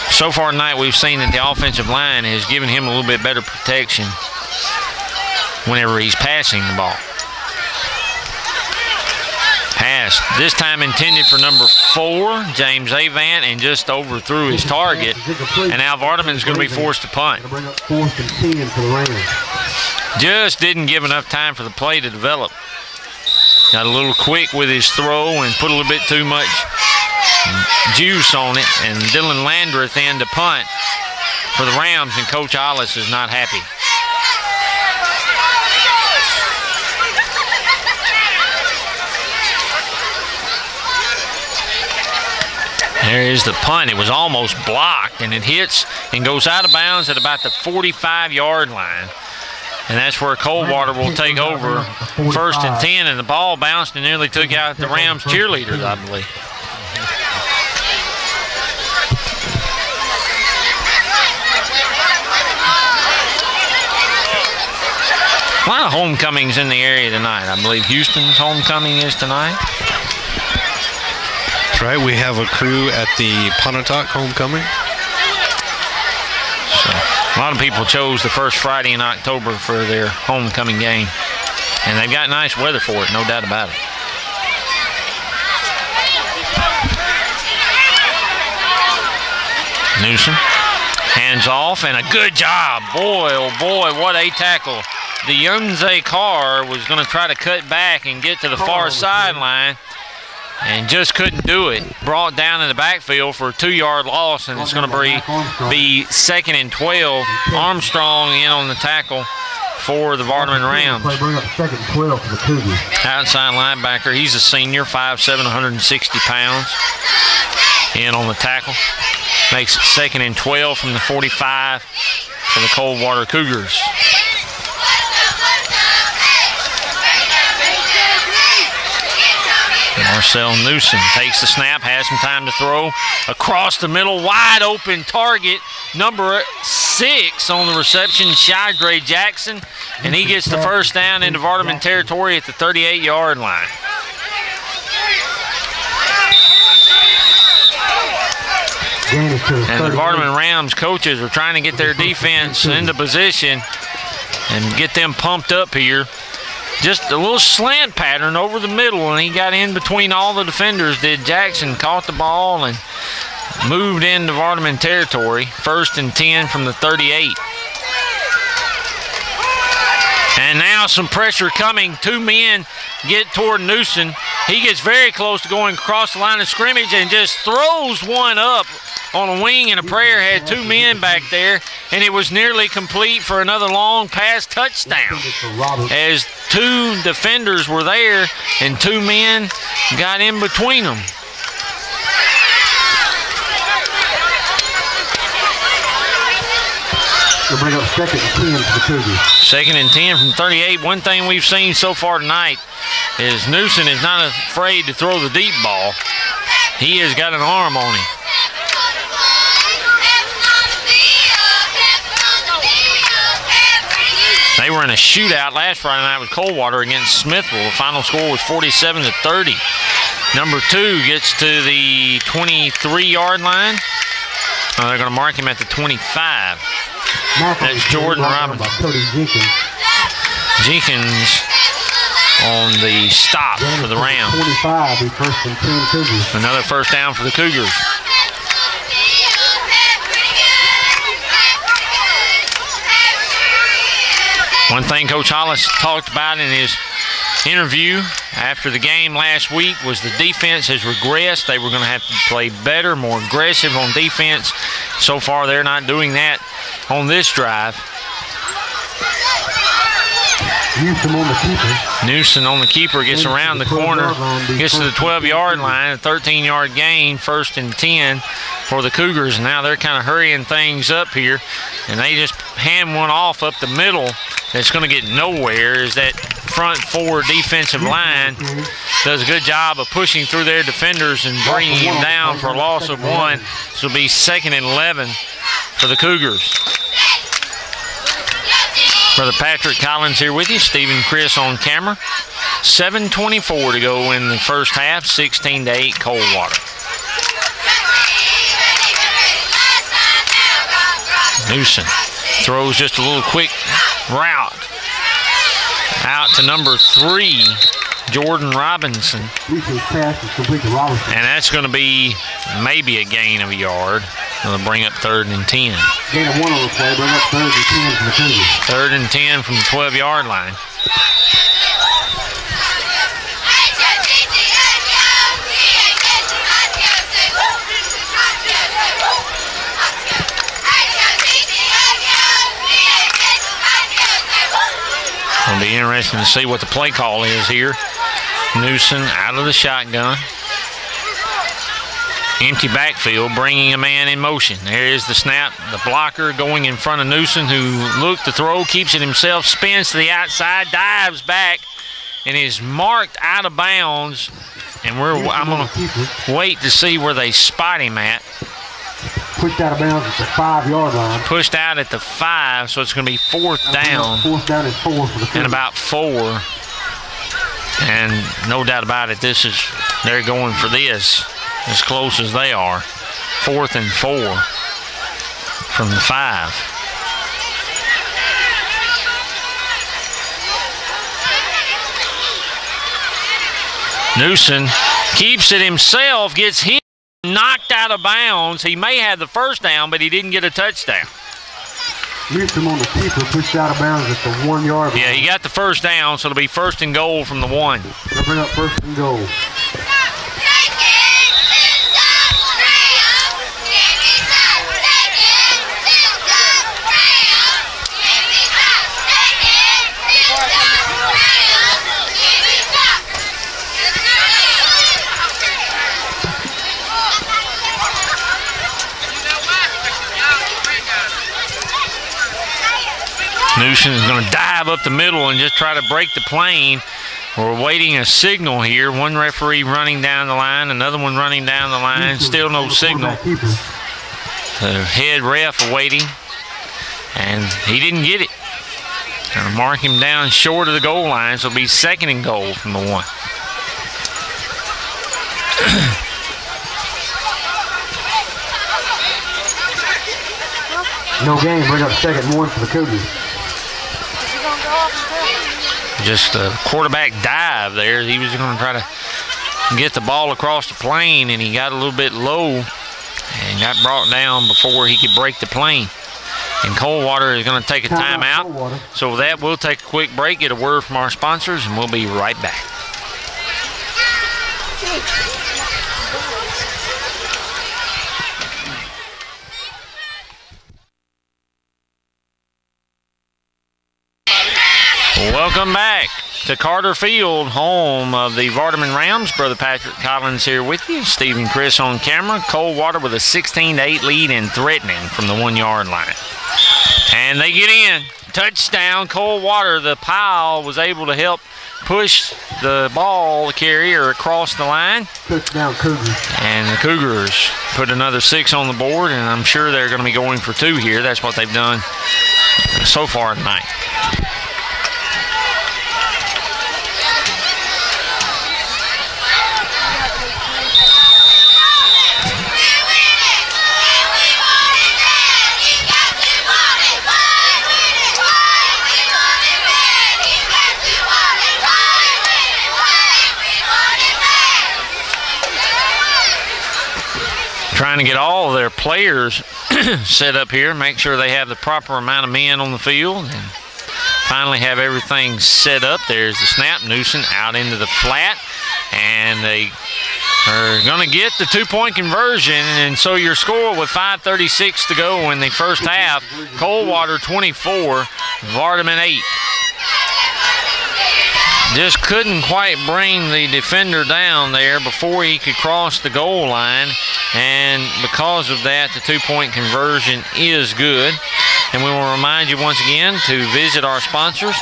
So far tonight we've seen that the offensive line has given him a little bit better protection whenever he's passing the ball. Pass, this time intended for number 4, James Avant, and just overthrew his target. And now Vardaman's going to be forced to punt. 4th and 10 for the Rams. Just didn't give enough time for the play to develop. Got a little quick with his throw and put a little bit too much juice on it. And Dylan Landreth in to punt for the Rams, and Coach Hollis is not happy. There is the punt. It was almost blocked, and it hits and goes out of bounds at about the 45-yard line. And that's where Coldwater will take over 1st and 10, and the ball bounced and nearly took out the Rams cheerleaders, I believe. A lot of homecomings in the area tonight. I believe Houston's homecoming is tonight. That's right. We have a crew at the Pontotoc homecoming. So a lot of people chose the first Friday in October for their homecoming game. And they've got nice weather for it, no doubt about it. Newsom hands off, and a good job. Boy, oh boy, what a tackle. The Yunze Carr was going to try to cut back and get to the far sideline. and just couldn't do it. Brought down in the backfield for a 2-yard loss, and it's going to be 2nd and 12. Armstrong in on the tackle for the Vardaman Rams. Bring up 2nd and 12 for the Cougars. Outside linebacker, he's a senior, 5'7", 160 pounds. In on the tackle. Makes it 2nd and 12 from the 45 for the Coldwater Cougars. Marcel Newsom takes the snap, has some time to throw. Across the middle, wide open target, number 6 on the reception, Shydre Jackson, and he gets the first down into Vardaman territory at the 38-yard line. And the Vardaman Rams coaches are trying to get their defense into position and get them pumped up here. Just a little slant pattern over the middle, and he got in between all the defenders. Did Jackson, caught the ball and moved into Vardaman territory. 1st and 10 from the 38. And now some pressure coming. 2 men get toward Newsom. He gets very close to going across the line of scrimmage and just throws one up on a wing, and a prayer. Had 2 men back there, and it was nearly complete for another long pass touchdown. As 2 defenders were there, and 2 men got in between them. They'll bring up 2nd and 10 for the Cougars. 2nd and 10 from 38. One thing we've seen so far tonight is Newsom is not afraid to throw the deep ball. He has got an arm on him. They were in a shootout last Friday night with Coldwater against Smithville. The final score was 47-30. Number 2 gets to the 23-yard line. They're going to mark him at the 25. That's Jordan Robinson. Jenkins on the stop for the Rams. 25, be 1st and 10 Cougars. Another first down for the Cougars. One thing Coach Hollis talked about in his interview after the game last week was the defense has regressed. They were going to have to play better, more aggressive on defense. So far, they're not doing that on this drive. Newsom on the keeper. Newsom on the keeper gets around the corner, gets to the 12-yard line, a 13-yard gain, 1st and 10 for the Cougars. Now they're kind of hurrying things up here, and they just hand one off up the middle. That's going to get nowhere. Is that front 4 defensive line does a good job of pushing through their defenders and bringing him down for a loss of 1. This will be 2nd and 11 for the Cougars. Brother Patrick Collins here with you. Stephen Chris on camera. 7:24 to go in the first half. 16-8 Coldwater. Newsom throws just a little quick route out to number 3, Jordan Robinson. And that's going to be maybe a gain of a yard. It'll bring up 3rd and 10. Gain of 1 on the play, bring up 3rd and 10 from the Cougars. 3rd and 10 from the 12-yard line. It'll be interesting to see what the play call is here. Newsom out of the shotgun. Empty backfield, bringing a man in motion. There is the snap. The blocker going in front of Newsom, who looked to throw, keeps it himself, spins to the outside, dives back, and is marked out of bounds. And I'm going to wait to see where they spot him at. Pushed out of bounds at the 5-yard line. Pushed out at the 5, so it's going to be 4th down. 4th down and 4 for the Cougars. And about 4. And no doubt about it, they're going for this as close as they are. 4th and 4 from the 5. Newsom keeps it himself, gets hit, knocked out of bounds. He may have the first down, but he didn't get a touchdown. Newsom on the keeper, pushed out of bounds at the 1-yard line. Yeah, he got the first down, so it'll be 1st and goal from the 1. They'll bring up 1st and goal. Newsom is going to dive up the middle and just try to break the plane. We're waiting a signal here. One referee running down the line, another one running down the line. Still no signal. The head ref waiting, and he didn't get it. Going to mark him down short of the goal line, so it'll be 2nd and goal from the 1. No game, bring up 2nd and 1 for the Cougars. Just a quarterback dive there. He was going to try to get the ball across the plane, and he got a little bit low and got brought down before he could break the plane. And Coldwater is going to take a timeout. So with that, we'll take a quick break, get a word from our sponsors, and we'll be right back. Welcome back to Carter Field, home of the Vardaman Rams. Brother Patrick Collins here with you. Steve and Chris on camera. Coldwater with a 16-8 lead and threatening from the 1-yard line. And they get in. Touchdown, Coldwater. The pile was able to help push the ball carrier across the line. Touchdown, Cougars. And the Cougars put another 6 on the board, and I'm sure they're going to be going for 2 here. That's what they've done so far tonight. Trying to get all of their players set up here, make sure they have the proper amount of men on the field, and finally have everything set up. There's the snap. Newsom out into the flat, and they are going to get the 2-point conversion. And so your score with 5:36 to go in the first half, Coldwater 24, Vardaman 8. Just couldn't quite bring the defender down there before he could cross the goal line, and because of that, the 2-point conversion is good. And we will remind you once again to visit our sponsors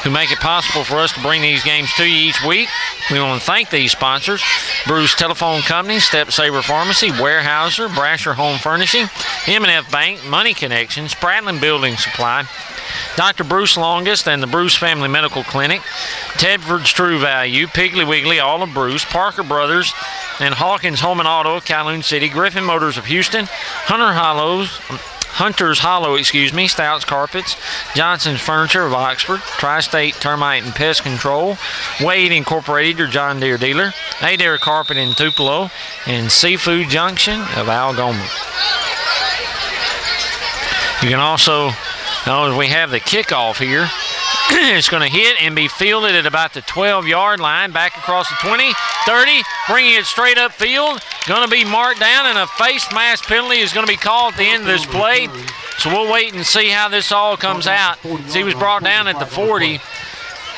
who make it possible for us to bring these games to you each week. We want to thank these sponsors: Bruce Telephone Company, Step Saver Pharmacy, Warehouser, Brasher Home Furnishing, M&F Bank, Money Connections, Spratlin Building Supply, Dr. Bruce Longest and the Bruce Family Medical Clinic, Tedford's True Value, Piggly Wiggly, all of Bruce, Parker Brothers, and Hawkins Home and Auto of Calhoun City, Griffin Motors of Houston, Hunter's Hollow, Stouts Carpets, Johnson's Furniture of Oxford, Tri-State Termite and Pest Control, Wade Incorporated, your John Deere dealer, Adair Carpet in Tupelo, and Seafood Junction of Algoma. You can also, as we have the kickoff here, it's going to hit and be fielded at about the 12-yard line, back across the 20, 30, bringing it straight upfield. Going to be marked down, and a face mask penalty is going to be called at the end of this play. So we'll wait and see how this all comes out. He was brought down at the 40,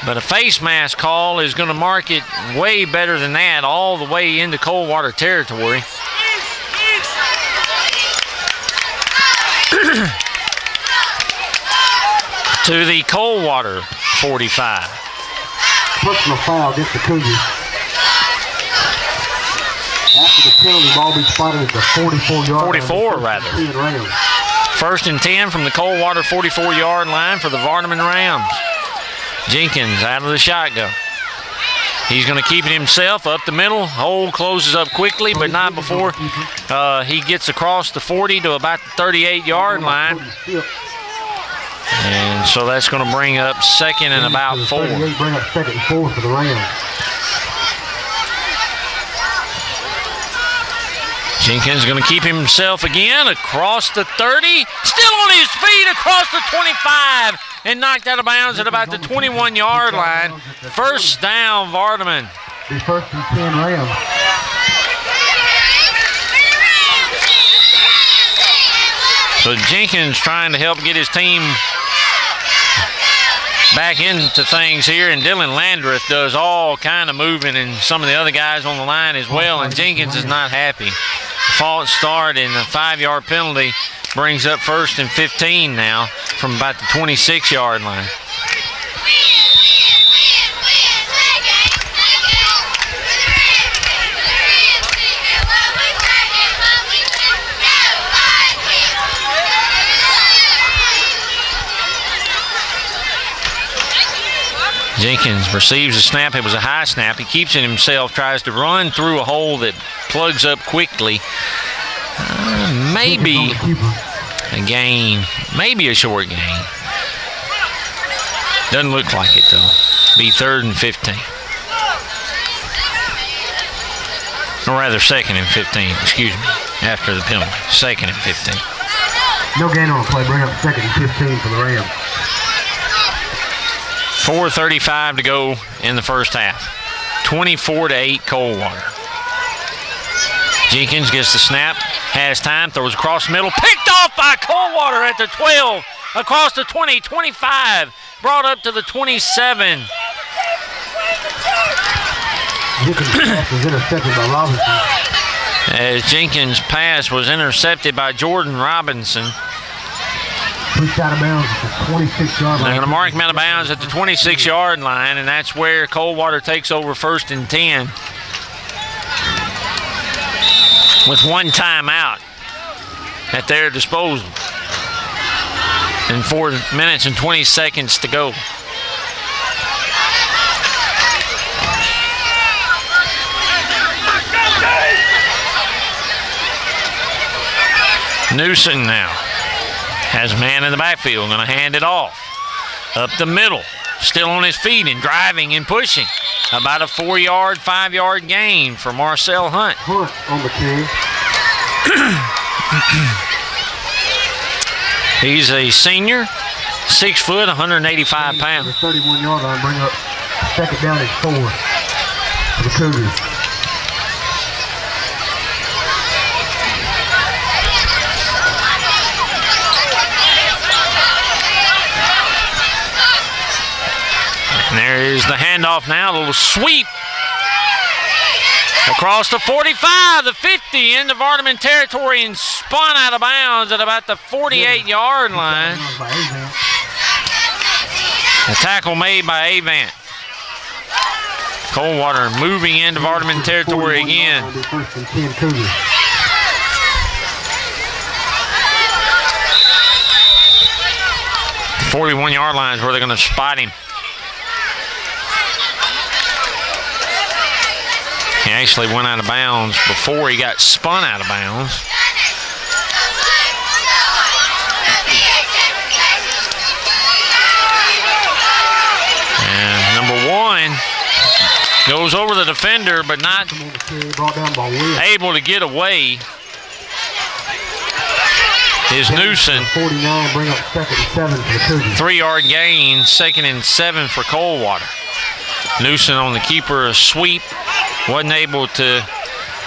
but a face mask call is going to mark it way better than that, all the way into Coldwater territory. To the Coldwater 45. Personal foul against the Cougars. After the penalty, ball be spotted at the 44-yard 44, rather. 1st and 10 from the Coldwater 44-yard line for the Vardaman Rams. Jenkins out of the shotgun. He's going to keep it himself up the middle. Hole closes up quickly, but not before he gets across the 40 to about the 38-yard line. And so that's going to bring up 2nd and about 4. Bring up 2nd and 4 for the Rams. Jenkins going to keep himself again across the 30. Still on his feet across the 25 and knocked out of bounds at about the 21-yard line. First down, Vardaman. The 1st and 10 Rams. So Jenkins trying to help get his team back into things here, and Dylan Landreth does all kind of moving, and some of the other guys on the line as well, and Jenkins is not happy. False start and a 5-yard penalty brings up 1st and 15 now from about the 26-yard line. Jenkins receives a snap. It was a high snap. He keeps it himself, tries to run through a hole that plugs up quickly. Maybe a gain, maybe a short gain. Doesn't look like it, though. Be 3rd and 15. Or rather, 2nd and 15, excuse me, after the penalty. 2nd and 15. No gain on the play. Bring up 2nd and 15 for the Rams. 4:35 to go in the first half. 24-8 Coldwater. Jenkins gets the snap, has time, throws across the middle, picked off by Coldwater at the 12, across the 20, 25, brought up to the 27. Jenkins' pass was intercepted by Robinson. As Jenkins' pass was intercepted by Jordan Robinson. Pushed out of bounds at the 26-yard line. They're going to mark him out of bounds at the 26-yard line, and that's where Coldwater takes over 1st and 10 with 1 timeout at their disposal and 4 minutes and 20 seconds to go. Newsom now has a man in the backfield, going to hand it off. Up the middle, still on his feet and driving and pushing. About a 4-yard, 5-yard gain for Marcel Hunt. Hunt on the carry. He's a senior, 6 foot, 185 pounds. The 31-yard line, bring up 2nd down and 4 for the Cougars. And there is the handoff now, a little sweep across the 45, the 50 into Vardaman territory and spun out of bounds at about the 48-yard line. A tackle made by Avant. Coldwater moving into Vardaman territory again. 1st and 10 Cougars. The 41-yard line is where they're going to spot him. He actually went out of bounds before he got spun out of bounds. And number 1 goes over the defender, but not able to get away. Is Newsom. 49, bring up 2nd and 7 for the Cougars. 3-yard gain, 2nd and 7 for Coldwater. Newsom on the keeper, a sweep. Wasn't able to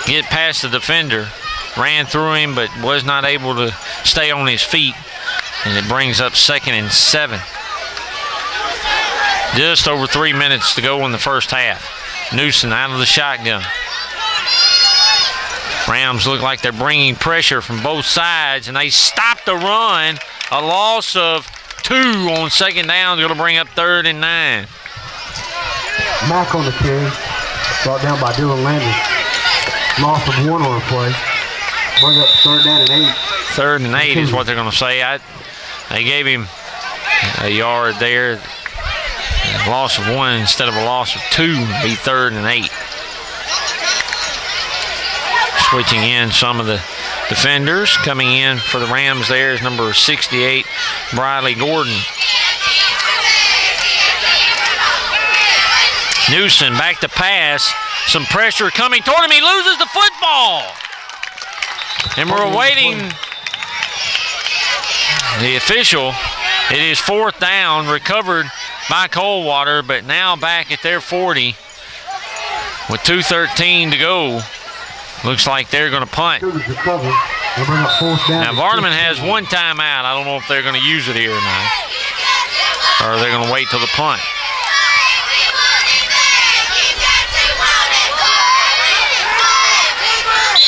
get past the defender. Ran through him, but was not able to stay on his feet. And it brings up 2nd and 7. Just over 3 minutes to go in the first half. Newsom out of the shotgun. Rams look like they're bringing pressure from both sides, and they stop the run. A loss of 2 on 2nd down is going to bring up 3rd and 9. Mack on the carry. Brought down by Dylan Landry. Loss of 1 on the play. Bring up 3rd down and 8. 3rd and 8 is what they're going to say. They gave him a yard there. A loss of 1 instead of a loss of 2 would be 3rd and 8. Switching in some of the defenders. Coming in for the Rams there is number 68, Briley Gordon. Newsom back to pass. Some pressure coming toward him. He loses the football. And we're awaiting the official. It is 4th down, recovered by Coldwater, but now back at their 40 with 2:13 to go. Looks like they're going to punt. Now, Vardaman has 1 timeout. I don't know if they're going to use it here or not. Or they're going to wait till the punt.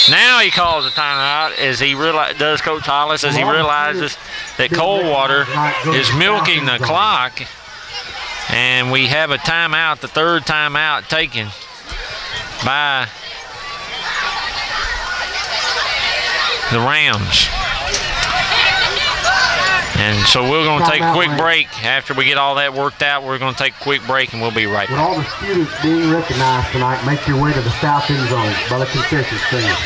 Now he calls a timeout as he does Coach Hollis, as he realizes that Coldwater is milking the clock. And we have a timeout, the third timeout taken by the Rams. And so we're going to take a quick break. After we get all that worked out, we're going to take a quick break and we'll be right With back. all the students being recognized tonight, make your way to the south end zone by the concession stand.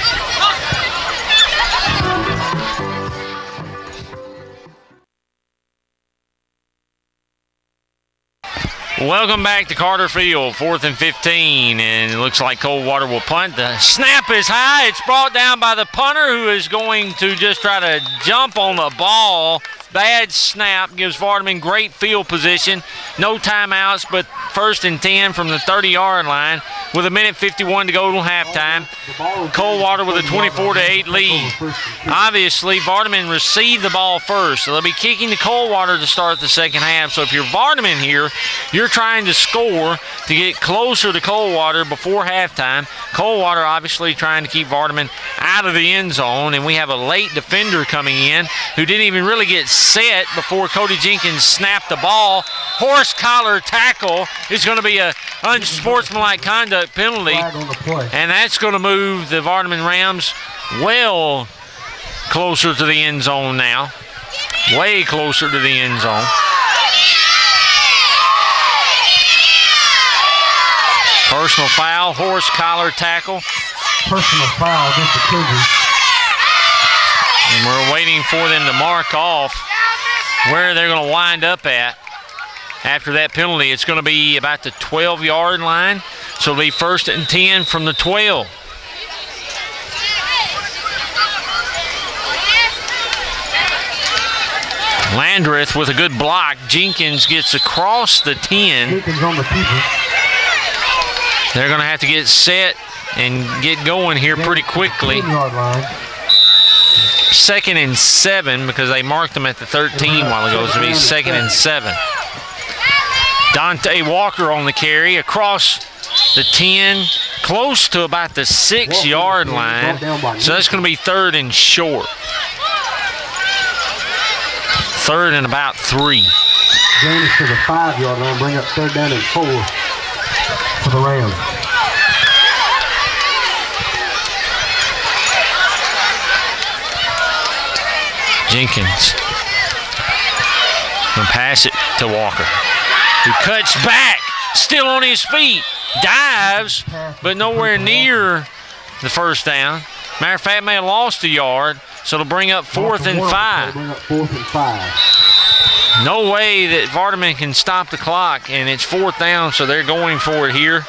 Welcome back to Carter Field, 4th and 15, and it looks like Coldwater will punt. The snap is high. It's brought down by the punter, who is going to just try to jump on the ball. Bad snap, gives Vardaman great field position. No timeouts, but 1st and 10 from the 30-yard line with 1:51 to go till halftime. Coldwater with a 24-8 lead. Obviously, Vardaman received the ball first, so they'll be kicking to Coldwater to start the second half. So if you're Vardaman here, you're trying to score to get closer to Coldwater before halftime. Coldwater obviously trying to keep Vardaman out of the end zone, and we have a late defender coming in who didn't even really get set before Cody Jenkins snapped the ball. Horse collar tackle is going to be a unsportsmanlike conduct penalty, and that's going to move the Vardaman Rams well closer to the end zone now. Way closer to the end zone. Personal foul, horse collar tackle. Personal foul against the Cougars. And we're waiting for them to mark off where they're going to wind up at after that penalty. It's going to be about the 12-yard line, so it'll be 1st and 10 from the 12. Landreth with a good block. Jenkins gets across the 10. Jenkins on the keeper. They're going to have to get set and get going here pretty quickly. 10-yard line. 2nd and 7 because they marked them at the 13 while ago. So it'll be 2nd and 7. Dante Walker on the carry across the 10, close to about the 6-yard line. So that's going to be 3rd and short. 3rd and about 3. James to the 5-yard line, bring up 3rd down and 4 for the Rams. Jenkins gonna pass it to Walker, who cuts back, still on his feet, dives, but nowhere near the first down. Matter of fact, may have lost a yard, so it'll bring up 4th and 5. Bring up 4th and 5. No way that Vardaman can stop the clock, and it's 4th down, so they're going for it here.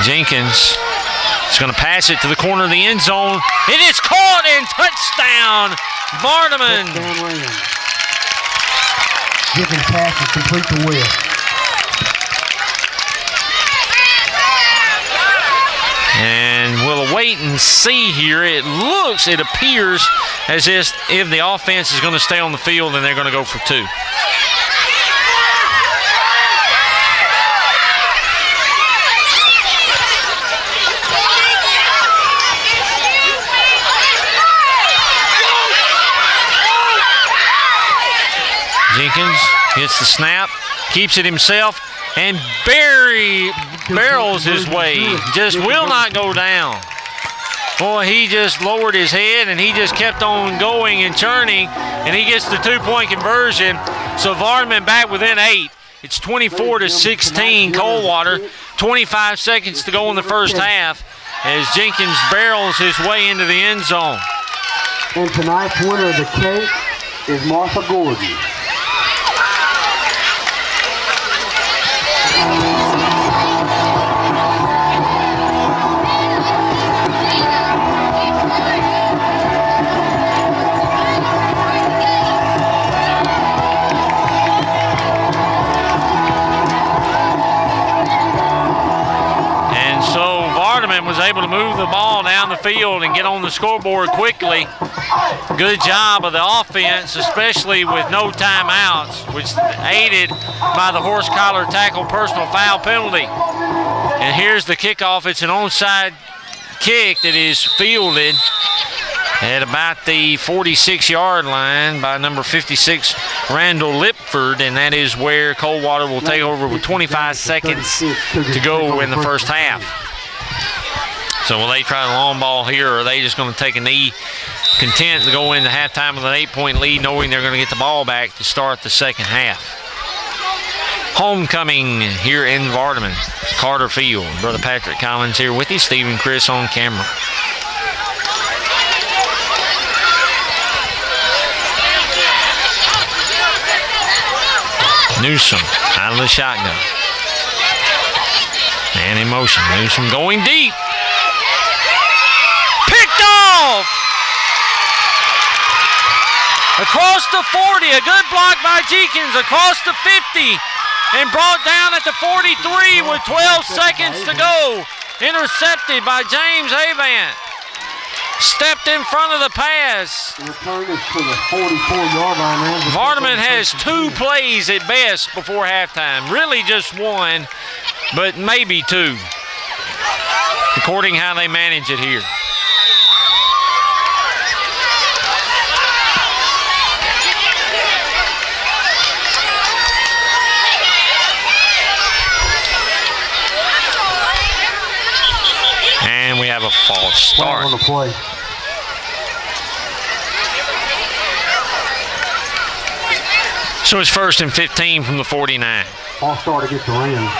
Jenkins is going to pass it to the corner of the end zone. It is caught and touchdown, Vardaman. Touchdown Rams. Jenkins pass is complete to Will. And we'll wait and see here. It appears as if the offense is going to stay on the field and they're going to go for 2. Jenkins gets the snap, keeps it himself, and barrels his way. Just will not go down. Boy, he just lowered his head and he just kept on going and churning, and he gets the 2-point conversion. So Vardaman back within 8. It's 24-16 Coldwater. 25 seconds to go in the first half as Jenkins barrels his way into the end zone. And tonight's winner of the cake is Martha Gordon. Was able to move the ball down the field and get on the scoreboard quickly. Good job of the offense, especially with no timeouts, which aided by the horse collar tackle personal foul penalty. And here's the kickoff. It's an onside kick that is fielded at about the 46-yard line by number 56, Randall Lipford, and that is where Coldwater will take over with 25 seconds to go in the first half. So will they try the long ball here, or are they just going to take a knee, content to go into halftime with an 8-point lead, knowing they're going to get the ball back to start the second half? Homecoming here in Vardaman, Carter Field. Brother Patrick Collins here with you, Stephen Chris on camera. Newsom out of the shotgun. And in motion. Newsom going deep. Picked off! Across the 40. A good block by Jenkins. Across the 50. And brought down at the 43 with 12 seconds to go. Intercepted by James Avant. Stepped in front of the pass. Return is to the 44-yard line. Vardaman has 2 plays at best before halftime. Really just 1, but maybe 2, according how they manage it here. And we have a false start. On the play. So it's 1st and 15 from the 49. False start against the Rams.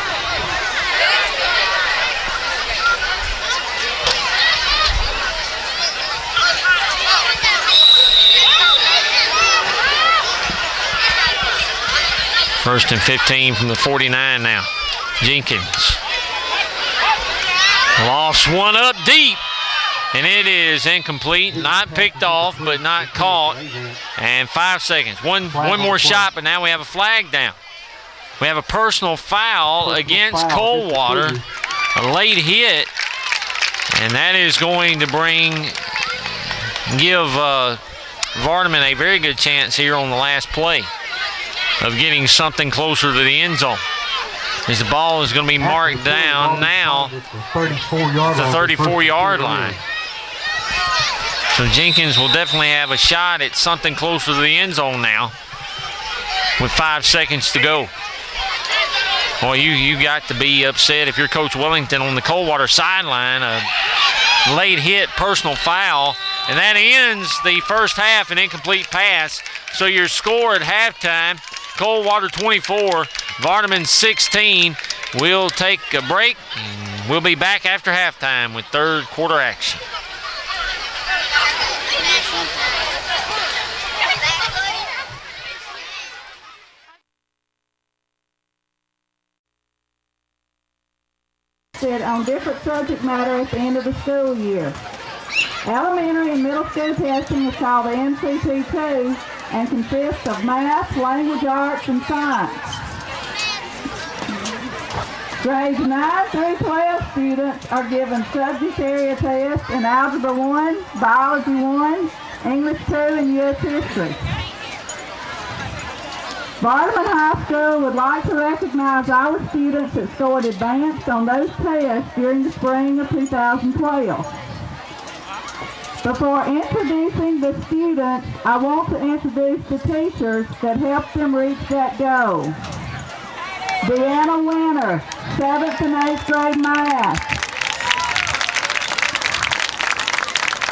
First and 15 from the 49 now. Jenkins. Lofts one up deep, and it is incomplete. Not picked off, but not caught. And 5 seconds. One more shot, but now we have a flag down. We have a personal foul against Coldwater, a late hit, and that is going to give Vardaman a very good chance here on the last play of getting something closer to the end zone. As the ball is going to be marked down now, the 34-yard line. So Jenkins will definitely have a shot at something closer to the end zone now with 5 seconds to go. Well, you got to be upset if you're Coach Wellington on the Coldwater sideline. A late hit personal foul, and that ends the first half, an incomplete pass. So your score at halftime, Coldwater 24, Vardaman 16. We'll take a break. We'll be back after halftime with third quarter action. On different subject matter at the end of the school year. Elementary and middle school testing is called the MCT2 and consists of math, language arts, and science. Grades 9 through 12 students are given subject area tests in Algebra 1, Biology 1, English 2, and U.S. History. Vardaman High School would like to recognize our students that scored advanced on those tests during the spring of 2012. Before introducing the students, I want to introduce the teachers that helped them reach that goal. Deanna Winter, 7th and 8th grade math.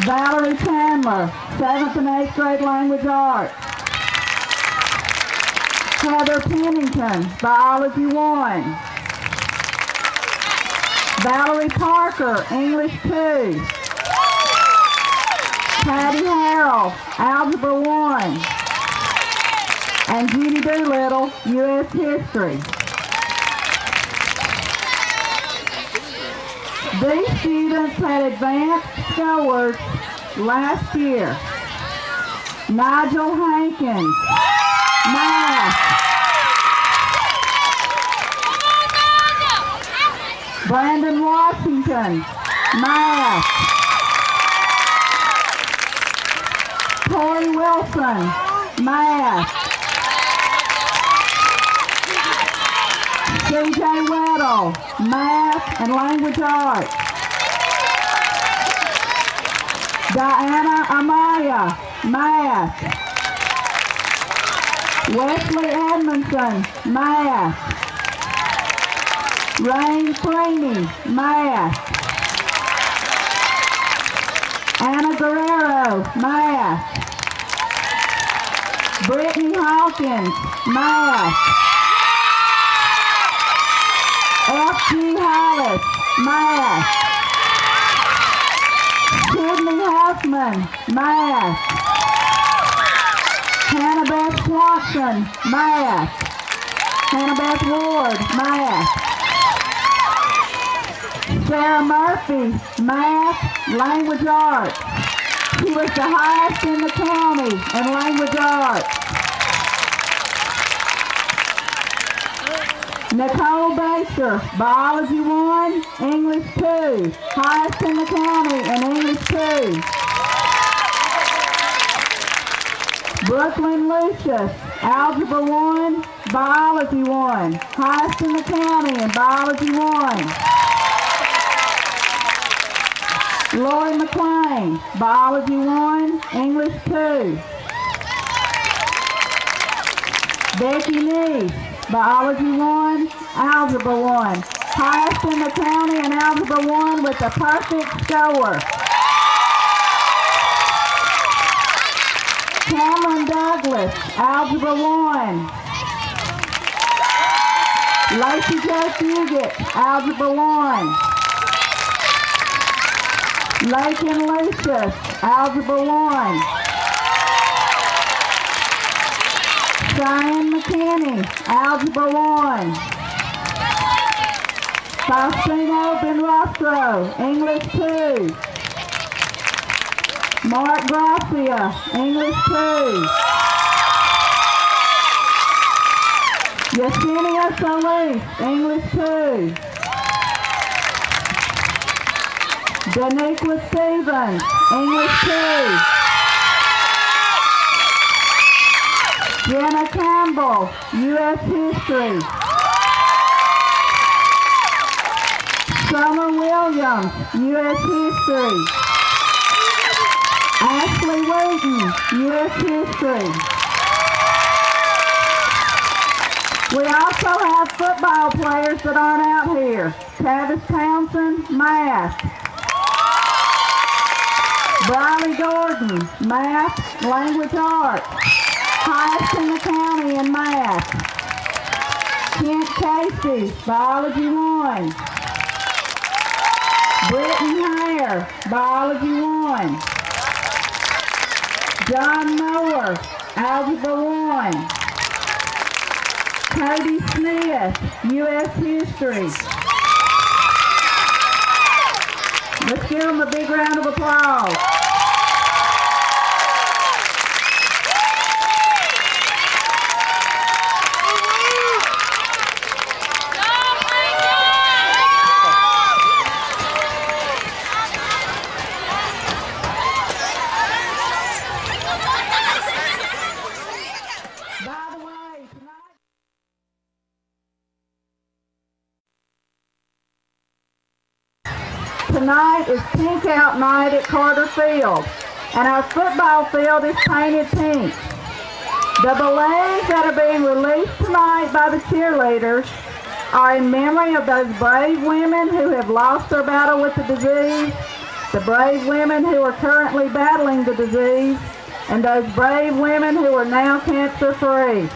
Valerie Chandler, 7th and 8th grade language arts. Heather Pennington, Biology 1. Valerie Parker, English 2. Patty Harrell, Algebra 1. And Judy Doolittle, U.S. History. These students had advanced scores last year. Nigel Hankins, math. Brandon Washington, math. Wilson, math. CJ Weddle, math and language arts. Diana Amaya, math. Wesley Edmondson, math. Rain Sweeney, math. Anna Guerrero, math. Brittany Hawkins, math. F.G. Hollis, math. Sydney Huffman, math. Hannah Beth Swanson, math. Hannah Beth Ward, math. Sarah Murphy, math, language arts. She was the highest in the county in language arts. Nicole Baker, biology 1, English 2. Highest in the county in English 2. Brooklyn Lucius, algebra 1, biology 1. Highest in the county in biology 1. Lori McLean, biology 1, English 2. Becky Neese, biology 1, algebra 1. Highest in the county in algebra 1 with a perfect score. Cameron Douglas, algebra 1. Lacey Jo Fugit, algebra 1. Lakin Lucius, algebra 1. Cheyenne McKinney, algebra 1. Faustino Benrostro, English 2. Mark Gracia, English 2. Yesenia Solis, English 2. Daniqua Stevens, English 2. Jenna Campbell, U.S. History. Summer Williams, U.S. History. Ashley Wheaton, U.S. History. We also have football players that aren't out here. Travis Townsend, math. Briley Gordon, math, language arts. Highest in the county in math. Kent Casey, biology 1. Britton Hare, biology 1. John Moore, algebra 1. Cody Smith, U.S. History. Let's give them a big round of applause. Tonight is Pink Out Night at Carter Field, and our football field is painted pink. The balloons that are being released tonight by the cheerleaders are in memory of those brave women who have lost their battle with the disease, the brave women who are currently battling the disease, and those brave women who are now cancer-free.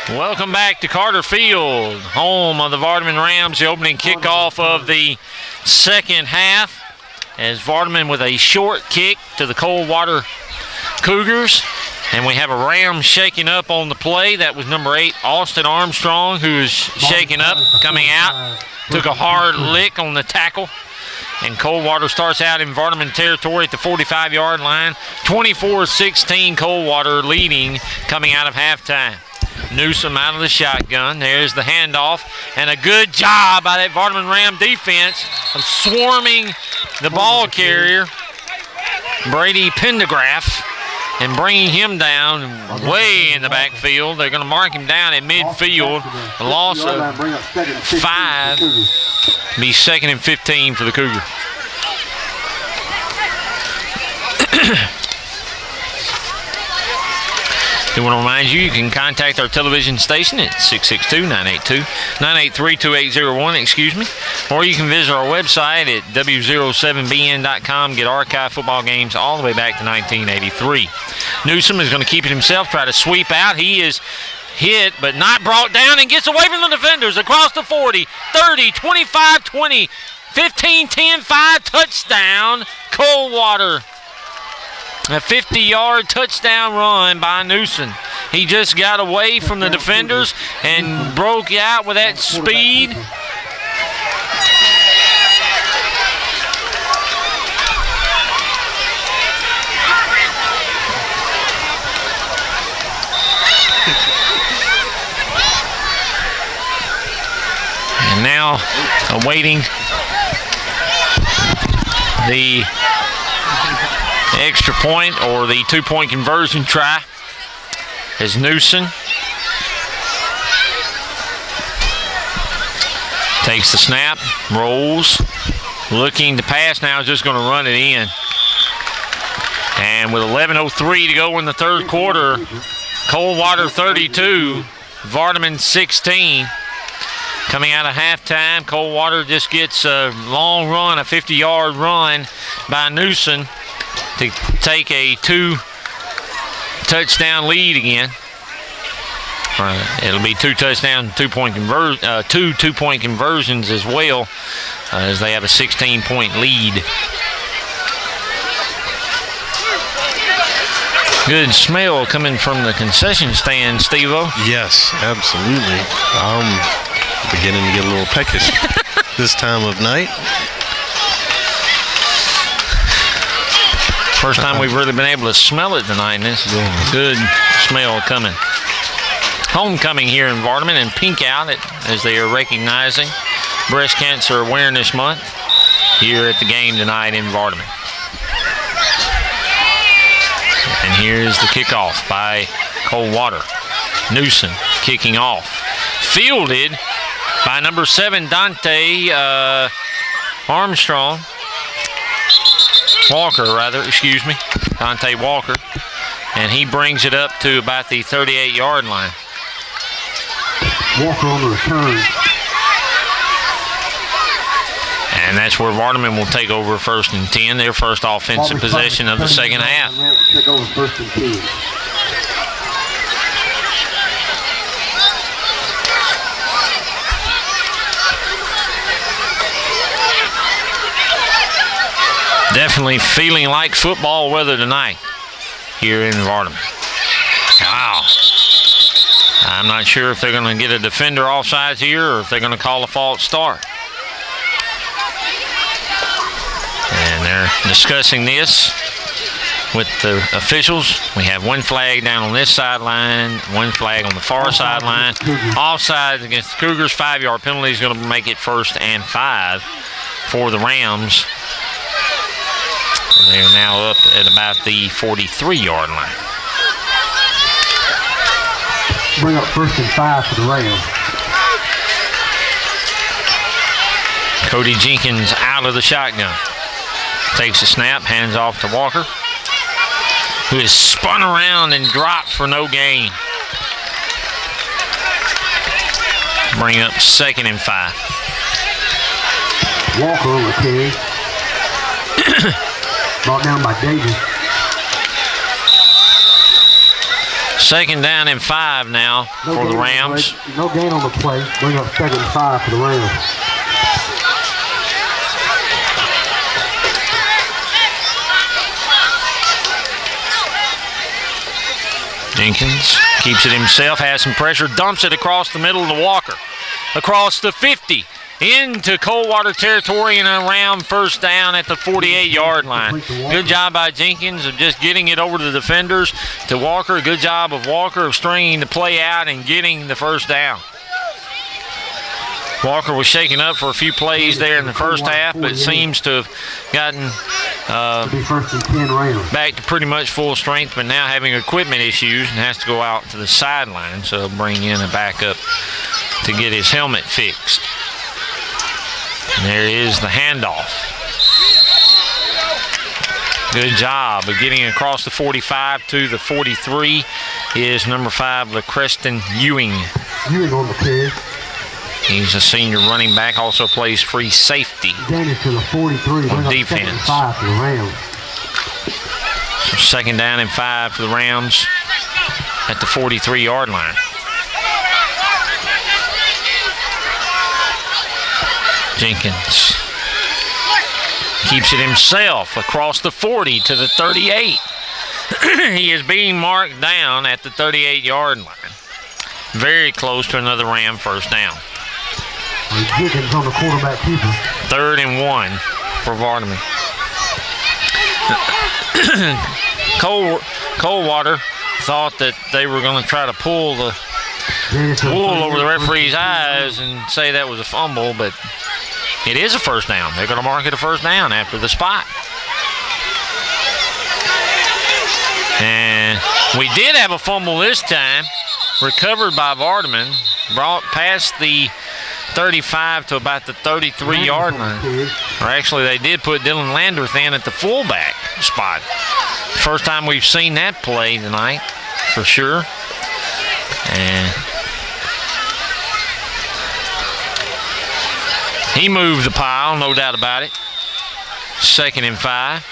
Welcome back to Carter Field, home of the Vardaman Rams, the opening kickoff of the second half, as Vardaman with a short kick to the Coldwater Cougars. And we have a Ram shaking up on the play. That was number 8, Austin Armstrong, who is shaking up, coming out. Took a hard lick on the tackle. And Coldwater starts out in Vardaman territory at the 45-yard line. 24-16 Coldwater leading coming out of halftime. Newsom out of the shotgun. There's the handoff. And a good job by that Vardaman Ram defense of swarming the ball carrier, Brady Pendergraft, and bringing him down way in the backfield. They're going to mark him down at midfield. A loss of 5. Be 2nd and 15 for the Cougars. I want to remind you, you can contact our television station at 662-982-983-2801, or you can visit our website at w07bn.com, get archive football games all the way back to 1983. Newsom is going to keep it himself, try to sweep out. He is hit, but not brought down, and gets away from the defenders across the 40, 30, 25, 20, 15, 10, 5, touchdown, Coldwater. A 50-yard touchdown run by Newsom. He just got away from the defenders and broke out with that speed. And now awaiting the extra point or the 2-point conversion try is Newsom. Takes the snap, rolls, looking to pass now, just going to run it in. And with 11:03 to go in the third quarter, Coldwater 32, Vardaman 16. Coming out of halftime, Coldwater just gets a long run, a 50-yard run by Newsom to take a 2-touchdown lead again. It'll be 2 touchdown, 2-point two 2-point conversions as well, as they have a 16-point lead. Good smell coming from the concession stand, Steve-O. Yes, absolutely. I'm beginning to get a little peckish this time of night. First time we've really been able to smell it tonight, and this is a good smell coming. Homecoming here in Vardaman, and pink out as they are recognizing Breast Cancer Awareness Month here at the game tonight in Vardaman. And here's the kickoff by Coldwater. Newsom kicking off. Fielded by number 7, Dante Armstrong. Dante Walker. And he brings it up to about the 38-yard line. Walker on the return. And that's where Vardaman will take over 1st and 10, their first offensive possession of the second half. Take over 1st and 10. Definitely feeling like football weather tonight here in Vardaman. Wow. I'm not sure if they're going to get a defender offsides here or if they're going to call a false start. And they're discussing this with the officials. We have one flag down on this sideline, one flag on the far sideline. Offsides against the Cougars. 5-yard penalty is going to make it 1st and 5 for the Rams. They are now up at about the 43-yard line. Bring up 1st and 5 for the Rams. Cody Jenkins out of the shotgun. Takes a snap, hands off to Walker, who is spun around and dropped for no gain. Bring up 2nd and 5. Walker on the carry. Brought down by Davis. 2nd down and 5 now for the Rams. No gain on the play. Bring up 2nd and 5 for the Rams. Jenkins keeps it himself, has some pressure, dumps it across the middle to Walker. Across the 50, into Coldwater territory and around first down at the 48-yard line. Good job by Jenkins of just getting it over to the defenders to Walker. Good job of Walker of stringing the play out and getting the first down. Walker was shaken up for a few plays there in the first half, but seems to have gotten back to pretty much full strength, but now having equipment issues and has to go out to the sideline, so they'll bring in a backup to get his helmet fixed. And there is the handoff. Good job of getting across the 45 to the 43 is number 5, LaCreston Ewing. Ewing on the carry. He's a senior running back, also plays free safety Down to the 43 on defense. 5 for the Rams. So 2nd down and 5 for the Rams at the 43-yard line. Jenkins keeps it himself across the 40 to the 38. He is being marked down at the 38-yard line. Very close to another Ram first down. Jenkins on the quarterback keeper. 3rd and 1 for Vardaman. Coldwater thought that they were going to try to pull the wool over the referee's eyes and say that was a fumble, but it is a first down. They're going to mark it a first down after the spot. And we did have a fumble this time, recovered by Vardaman, brought past the 35 to about the 33-yard line. Or actually, they did put Dylan Landreth in at the fullback spot. First time we've seen that play tonight, for sure. And he moved the pile, no doubt about it. 2nd and 5.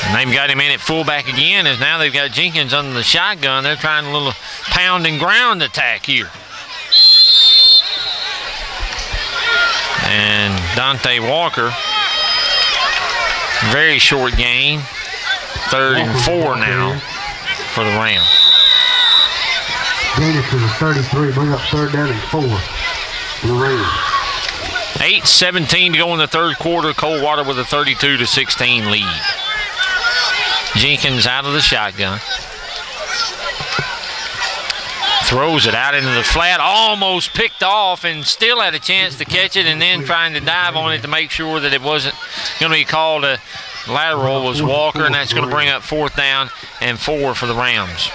And they've got him in at fullback again, as now they've got Jenkins under the shotgun. They're trying a little pound and ground attack here. And Dante Walker, very short gain. 3rd and 4 now for the Rams. Gain it to the 33, bring up 3rd down and 4 for the Rams. 8:17 to go in the 3rd quarter. Coldwater with a 32-16 lead. Jenkins out of the shotgun. Throws it out into the flat, almost picked off, and still had a chance to catch it, and then trying to dive on it to make sure that it wasn't going to be called a lateral was Walker, and that's going to bring up 4th down and 4 for the Rams.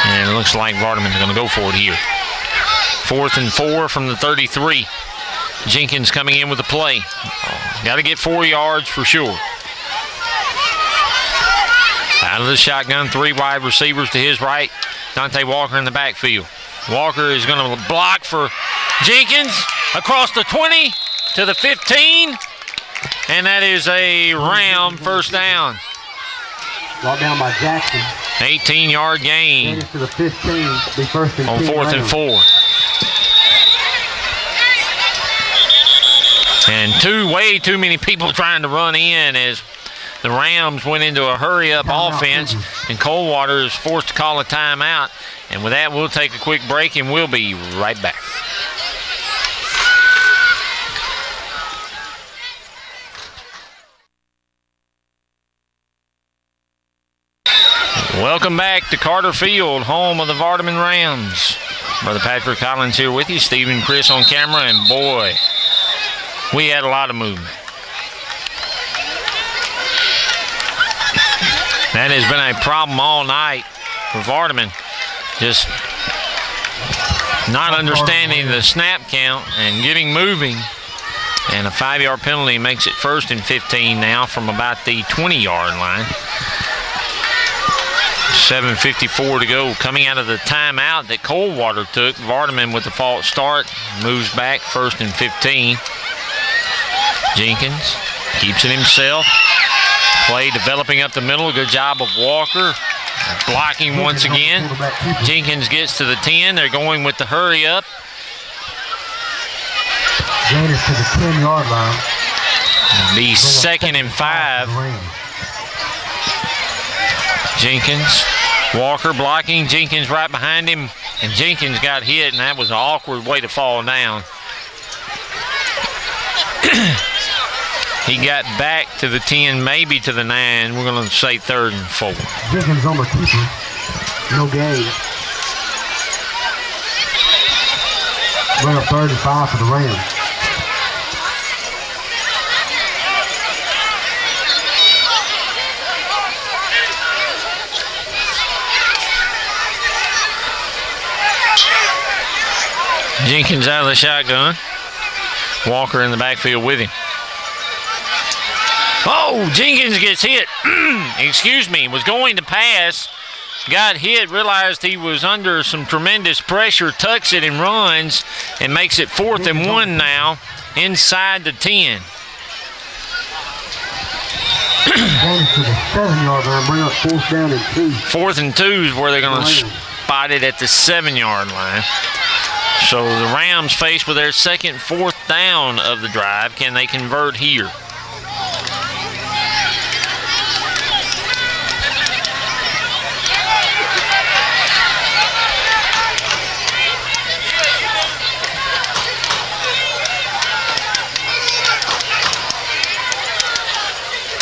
And it looks like Vardaman's going to go for it here. 4th and 4 from the 33. Jenkins coming in with the play. Got to get 4 yards for sure. Out of the shotgun, 3 wide receivers to his right. Dante Walker in the backfield. Walker is going to block for Jenkins across the 20 to the 15. And that is a Ram first down. Brought down by Jackson. 18-yard gain To the 15, be 1st and on 10 4th and Rams. 4. And way too many people trying to run in as the Rams went into a hurry-up offense, and Coldwater is forced to call a timeout. And with that, we'll take a quick break, and we'll be right back. Welcome back to Carter Field, home of the Vardaman Rams. Brother Patrick Collins here with you, Stephen Chris on camera, and boy, we had a lot of movement. That has been a problem all night for Vardaman. Just not understanding the snap count and getting moving. And a 5-yard penalty makes it 1st and 15 now from about the 20-yard line. 7:54 to go. Coming out of the timeout that Coldwater took, Vardaman with the false start moves back 1st and 15. Jenkins keeps it himself. Play developing up the middle. Good job of Walker. Blocking once again. Jenkins gets to the 10. They're going with the hurry up. Gain is to the 10-yard line. Be 2nd and 5. Jenkins, Walker blocking. Jenkins right behind him, and Jenkins got hit, and that was an awkward way to fall down. He got back to the 10, maybe to the 9. We're going to say 3rd and 4. Jenkins on the keeper. No gain. Bring up 3rd and 5 for the Rams. Jenkins out of the shotgun. Walker in the backfield with him. Oh, Jenkins gets hit. Excuse me, was going to pass. Got hit, realized he was under some tremendous pressure, tucks it and runs, and makes it 4th and 1 now inside the 10. Gain to the 7-yard line, bring up 4th down and 2. 4th and 2 is where they're going to spot it at the 7-yard line. So the Rams faced with their 2nd, 4th down of the drive. Can they convert here?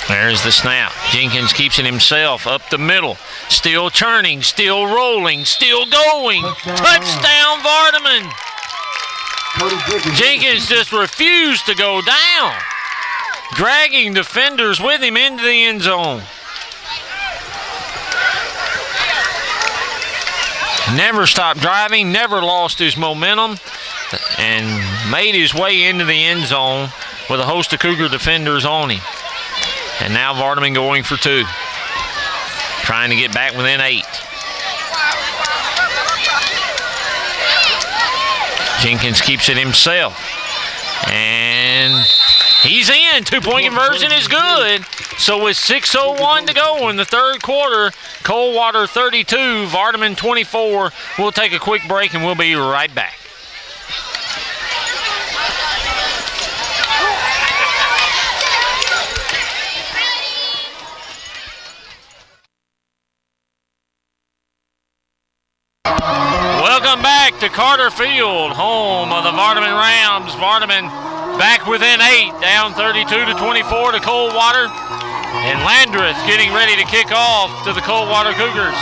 There's the snap. Jenkins keeps it himself up the middle. Still churning, still rolling, still going. Touchdown, Vardaman. Jenkins just refused to go down, dragging defenders with him into the end zone. Never stopped driving, never lost his momentum, and made his way into the end zone with a host of Cougar defenders on him. And now Vardaman going for 2. Trying to get back within 8. Jenkins keeps it himself. And he's in. 2-point conversion is good. So with 6:01 to go in the 3rd quarter, Coldwater 32, Vardaman 24. We'll take a quick break and we'll be right back. Welcome back to Carter Field, home of the Vardaman Rams. Vardaman back within 8, down 32-24 to Coldwater. And Landreth getting ready to kick off to the Coldwater Cougars.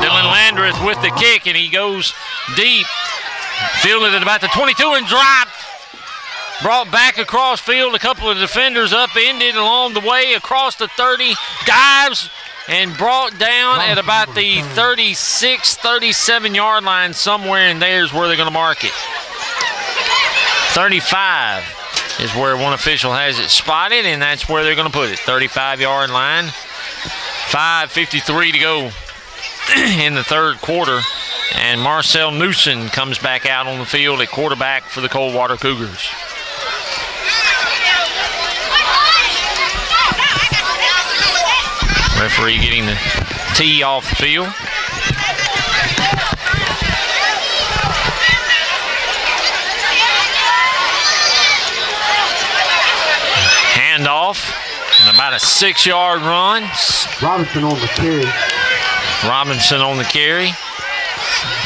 Dylan Landreth with the kick, and he goes deep. Fielded at about the 22 and dropped. Brought back across field, a couple of defenders upended along the way across the 30, dives, and brought down at about the 36, 37-yard line. Somewhere in there is where they're going to mark it. 35 is where one official has it spotted, and that's where they're going to put it. 35-yard line. 5:53 to go in the 3rd quarter. And Marcel Newson comes back out on the field at quarterback for the Coldwater Cougars. Referee getting the tee off the field. Handoff and about a 6-yard run. Robinson on the carry. Robinson on the carry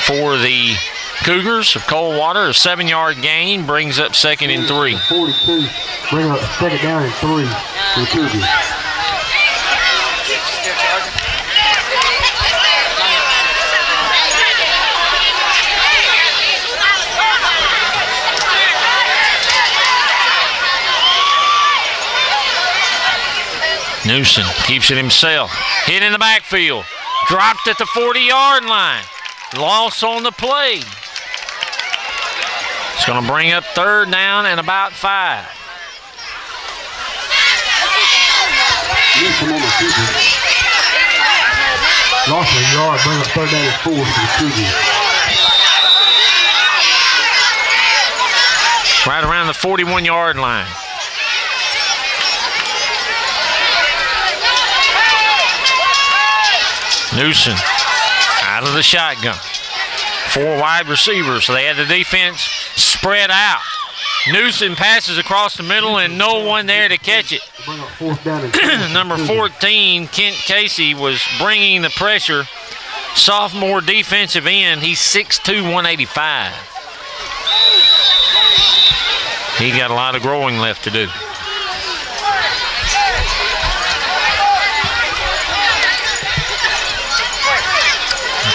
for the Cougars of Coldwater. A 7-yard gain brings up 2nd and 3. 42, bring up 2nd down and 3 for the Cougars. Newson keeps it himself. Hit in the backfield. Dropped at the 40-yard line. Loss on the play. It's going to bring up 3rd down and about 5. Lost a yard, bring up 3rd down and 4 for the Cougars. Right around the 41-yard line. Newson out of the shotgun. 4 wide receivers, so they had the defense spread out. Newsom passes across the middle and no one there to catch it. Bring up 4th down and Number 14, Kent Casey, was bringing the pressure. Sophomore defensive end. He's 6'2", 185. He got a lot of growing left to do.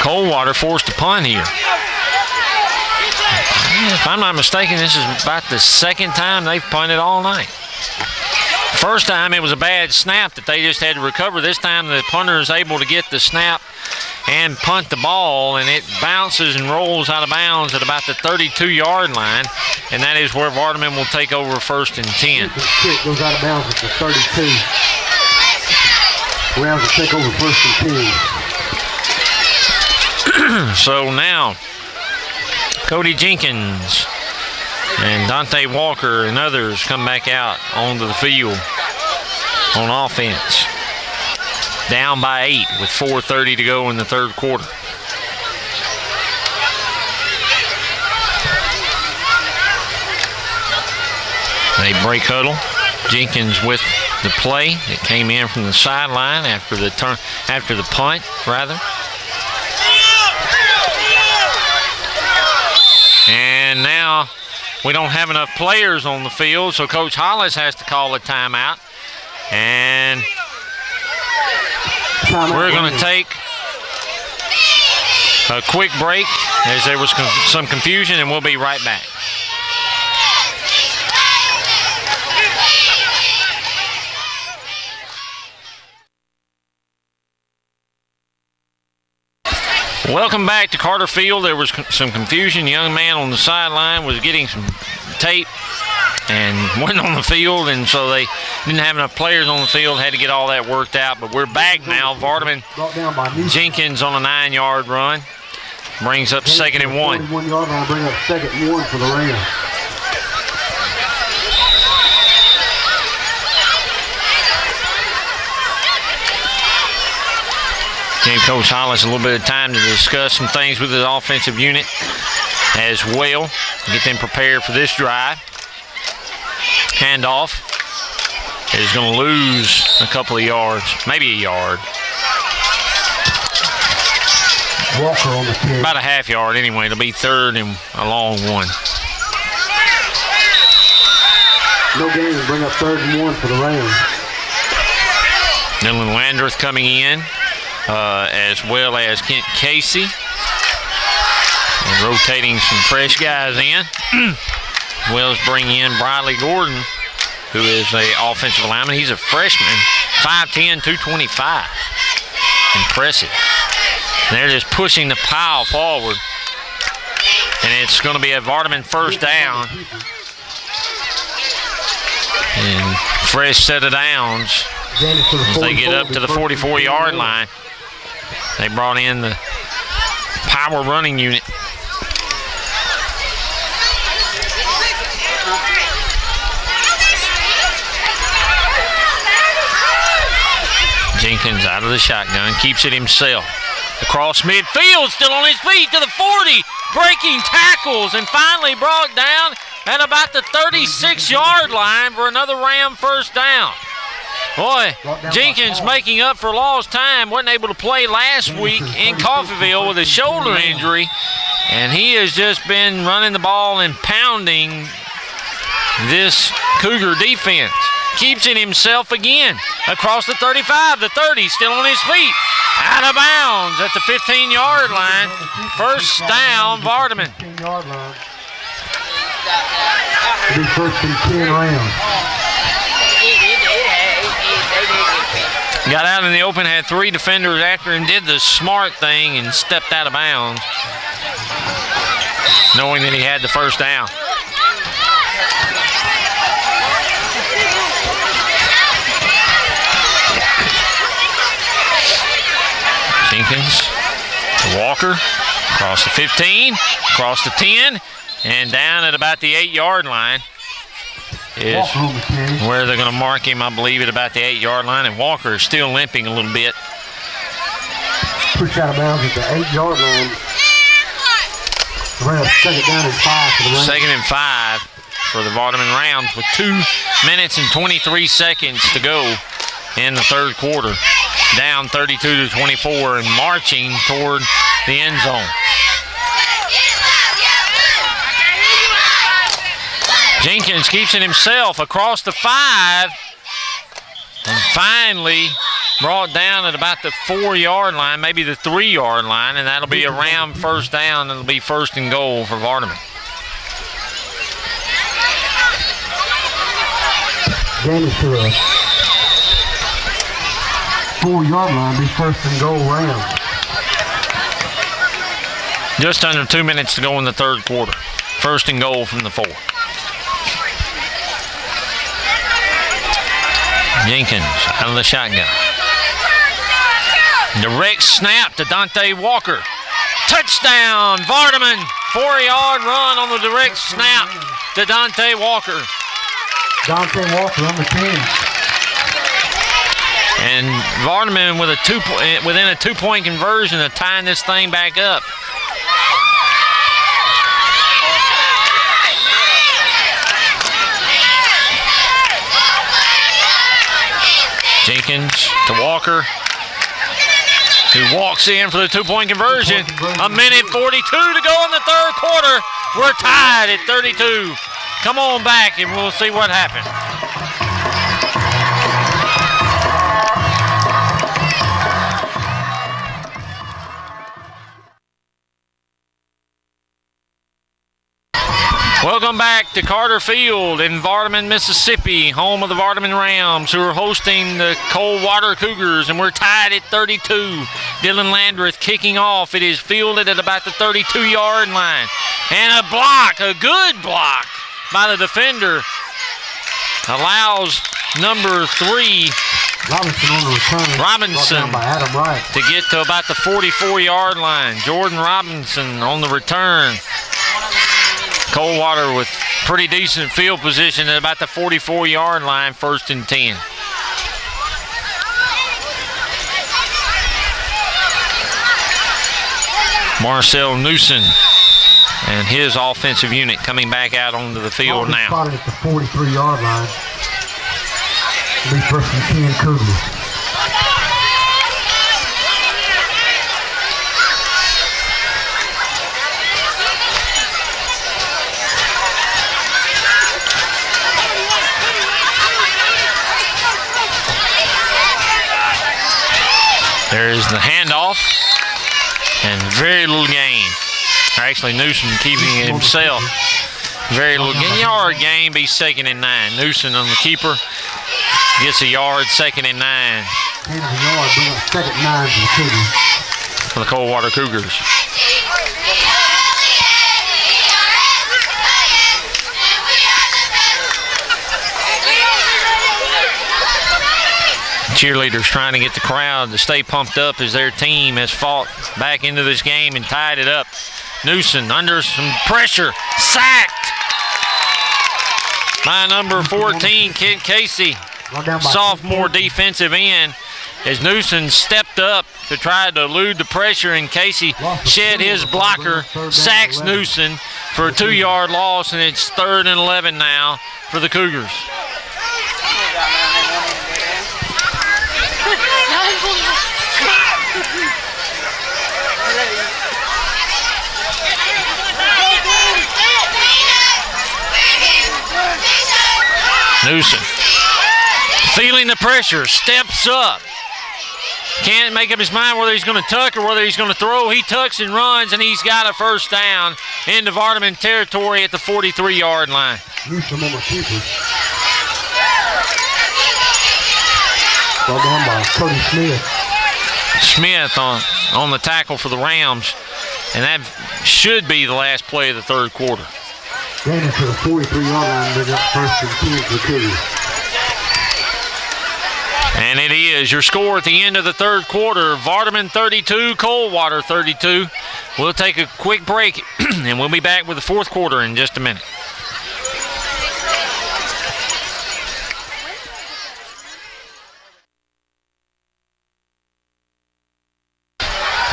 Coldwater forced a punt here. If I'm not mistaken, this is about the second time they've punted all night. First time it was a bad snap that they just had to recover. This time the punter is able to get the snap and punt the ball, and it bounces and rolls out of bounds at about the 32-yard line, and that is where Vardaman will take over 1st and 10. The kick goes out of bounds at the 32. Rams will take over 1st and 10. So now, Cody Jenkins and Dante Walker and others come back out onto the field on offense. Down by 8 with 4:30 to go in the 3rd quarter. They break huddle. Jenkins with the play that came in from the sideline after the punt, rather. And now we don't have enough players on the field, so Coach Hollis has to call a timeout. And we're going to take a quick break as there was some confusion, and we'll be right back. Welcome back to Carter Field. There was some confusion. The young man on the sideline was getting some tape and went on the field, and so they didn't have enough players on the field, had to get all that worked out. But we're back now. Vardaman Jenkins on a 9-yard run. Brings up 2nd and 1. 1-yard line, bring up 2nd and 1 for the Rams. Gave Coach Hollis a little bit of time to discuss some things with his offensive unit as well. Get them prepared for this drive. Handoff is going to lose a couple of yards, maybe a yard. Walker on the kick. About a half yard anyway. It'll be 3rd and a long one. No gain to bring up 3rd and 1 for the Rams. Dylan Landreth coming in, as well as Kent Casey. And rotating some fresh guys in. As well as bring in Briley Gordon, who is an offensive lineman. He's a freshman, 5'10", 225. Impressive. And they're just pushing the pile forward. And it's going to be a Vardaman 1st down. And fresh set of downs as they get up to the 44-yard line. They brought in the power running unit. Jenkins out of the shotgun, keeps it himself. Across midfield, still on his feet to the 40, breaking tackles, and finally brought down at about the 36-yard line for another Ram 1st down. Boy, Jenkins making up for lost time, wasn't able to play last week in Coffeyville with a shoulder injury, and he has just been running the ball and pounding this Cougar defense. Keeps it himself again. Across the 35, the 30, still on his feet. Out of bounds at the 15-yard line. 1st down, Vardaman. 15-yard line. It'll be 1st and 10 Rams. Got out in the open, had 3 defenders after him, did the smart thing and stepped out of bounds, knowing that he had the 1st down. Jenkins to Walker, across the 15, across the 10, and down at about the 8-yard line is where they're going to mark him, I believe, at about the 8-yard line, and Walker is still limping a little bit. Pushed out of bounds at the 8-yard line. Rams, second down and 5 for the Rams. Second and 5 for the Vardaman Rams with 2 minutes and 23 seconds to go in the third quarter. Down 32-24 and marching toward the end zone. Jenkins keeps it himself across the 5 and finally brought down at about the 4-yard line, maybe the 3-yard line, and that'll be a Ram first down. It'll be first and goal for Vardaman. Gain it to a 4-yard line, be first and goal Rams. Just under 2 minutes to go in the third quarter. First and goal from the 4. Jenkins out of the shotgun. Direct snap to Dante Walker. Touchdown, Vardaman. 4-yard run on the direct snap to Dante Walker. Dante Walker on the 10. And Vardaman with within a 2-point conversion of tying this thing back up. Jenkins to Walker, who walks in for the 2-point conversion. A minute 42 to go in the third quarter. We're tied at 32. Come on back and we'll see what happens. Welcome back to Carter Field in Vardaman, Mississippi, home of the Vardaman Rams, who are hosting the Coldwater Cougars, and we're tied at 32. Dylan Landreth kicking off. It is fielded at about the 32-yard line. And a block, a good block by the defender, allows number 3, Robinson on the return. Robinson, by Adam Wright, to get to about the 44-yard line. Jordan Robinson on the return. Coldwater with pretty decent field position at about the 44-yard line, first and 10. Marcel Newsom and his offensive unit coming back out onto the field now. Spotted at the 43-yard line. It'll be first and 10 Cougars. There's the handoff, and very little gain. Or actually, Newsom keeping it himself. Very little gain. Yard gain, be second and 9. Newsom on the keeper gets a yard, second and 9. Gain of a yard, being second 9 for the Cougars. For the Coldwater Cougars. Cheerleaders trying to get the crowd to stay pumped up as their team has fought back into this game and tied it up. Newsom under some pressure, sacked by number 14, Kent Casey, sophomore defensive end, as Newsom stepped up to try to elude the pressure, and Casey shed his blocker, sacks Newsom for a 2-yard loss, and it's 3rd and 11 now for the Cougars. Newsom, feeling the pressure, steps up. Can't make up his mind whether he's going to tuck or whether he's going to throw. He tucks and runs, and he's got a first down into Vardaman territory at the 43-yard line. Newsom on the keeper. Brought down by Cody Smith. Smith on the tackle for the Rams, and that should be the last play of the third quarter. Gain it to the 43-yard line. They got first and 10 for the Cougars. And it is your score at the end of the third quarter. Vardaman 32, Coldwater 32. We'll take a quick break, and we'll be back with the fourth quarter in just a minute.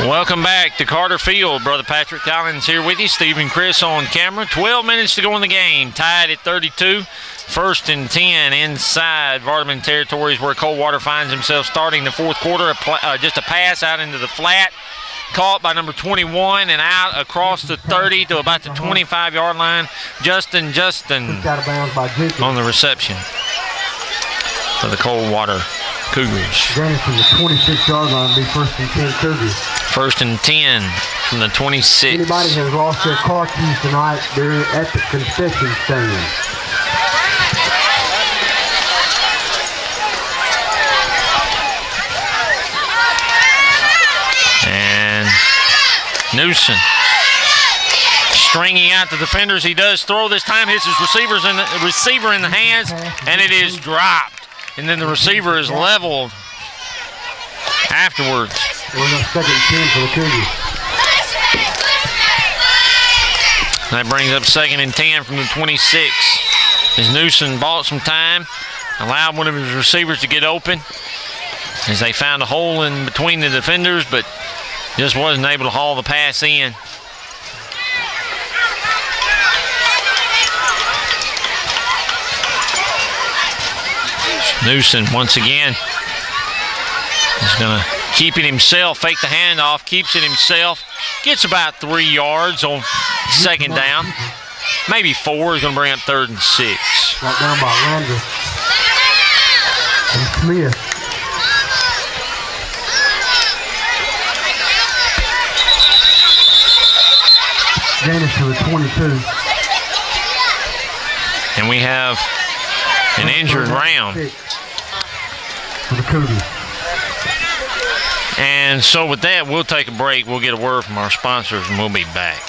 Welcome back to Carter Field. Brother Patrick Collins here with you. Steve and Chris on camera. 12 minutes to go in the game. Tied at 32. 1st and 10 inside Vardaman territories where Coldwater finds himself starting the fourth quarter. Just a pass out into the flat. Caught by number 21 and out across the 30 to about the 25-yard line. Justin on the reception for the Coldwater Cougars. Then from the 26-yard line, be 1st and 10 Cougars. 1st and 10 from the 26. Anybody has lost their car keys tonight, they're at the concession stand. And Newsom stringing out the defenders. He does throw this time, hits his receiver in the hands, and it is dropped. And then the receiver is leveled afterwards. We're on 2nd and 10 for the Cougars. That brings up 2nd and 10 from the 26. As Newsom bought some time, allowed one of his receivers to get open as they found a hole in between the defenders, but just wasn't able to haul the pass in. Newsom once again is going to keep it himself, fake the handoff, keeps it himself, gets about 3 yards on 2nd down. Maybe 4 is going to bring up 3rd and 6. Right down by Landry and Smith. Janice to the 22. And we have an injured Ram. For the Cougars. And so with that, we'll take a break. We'll get a word from our sponsors, and we'll be back.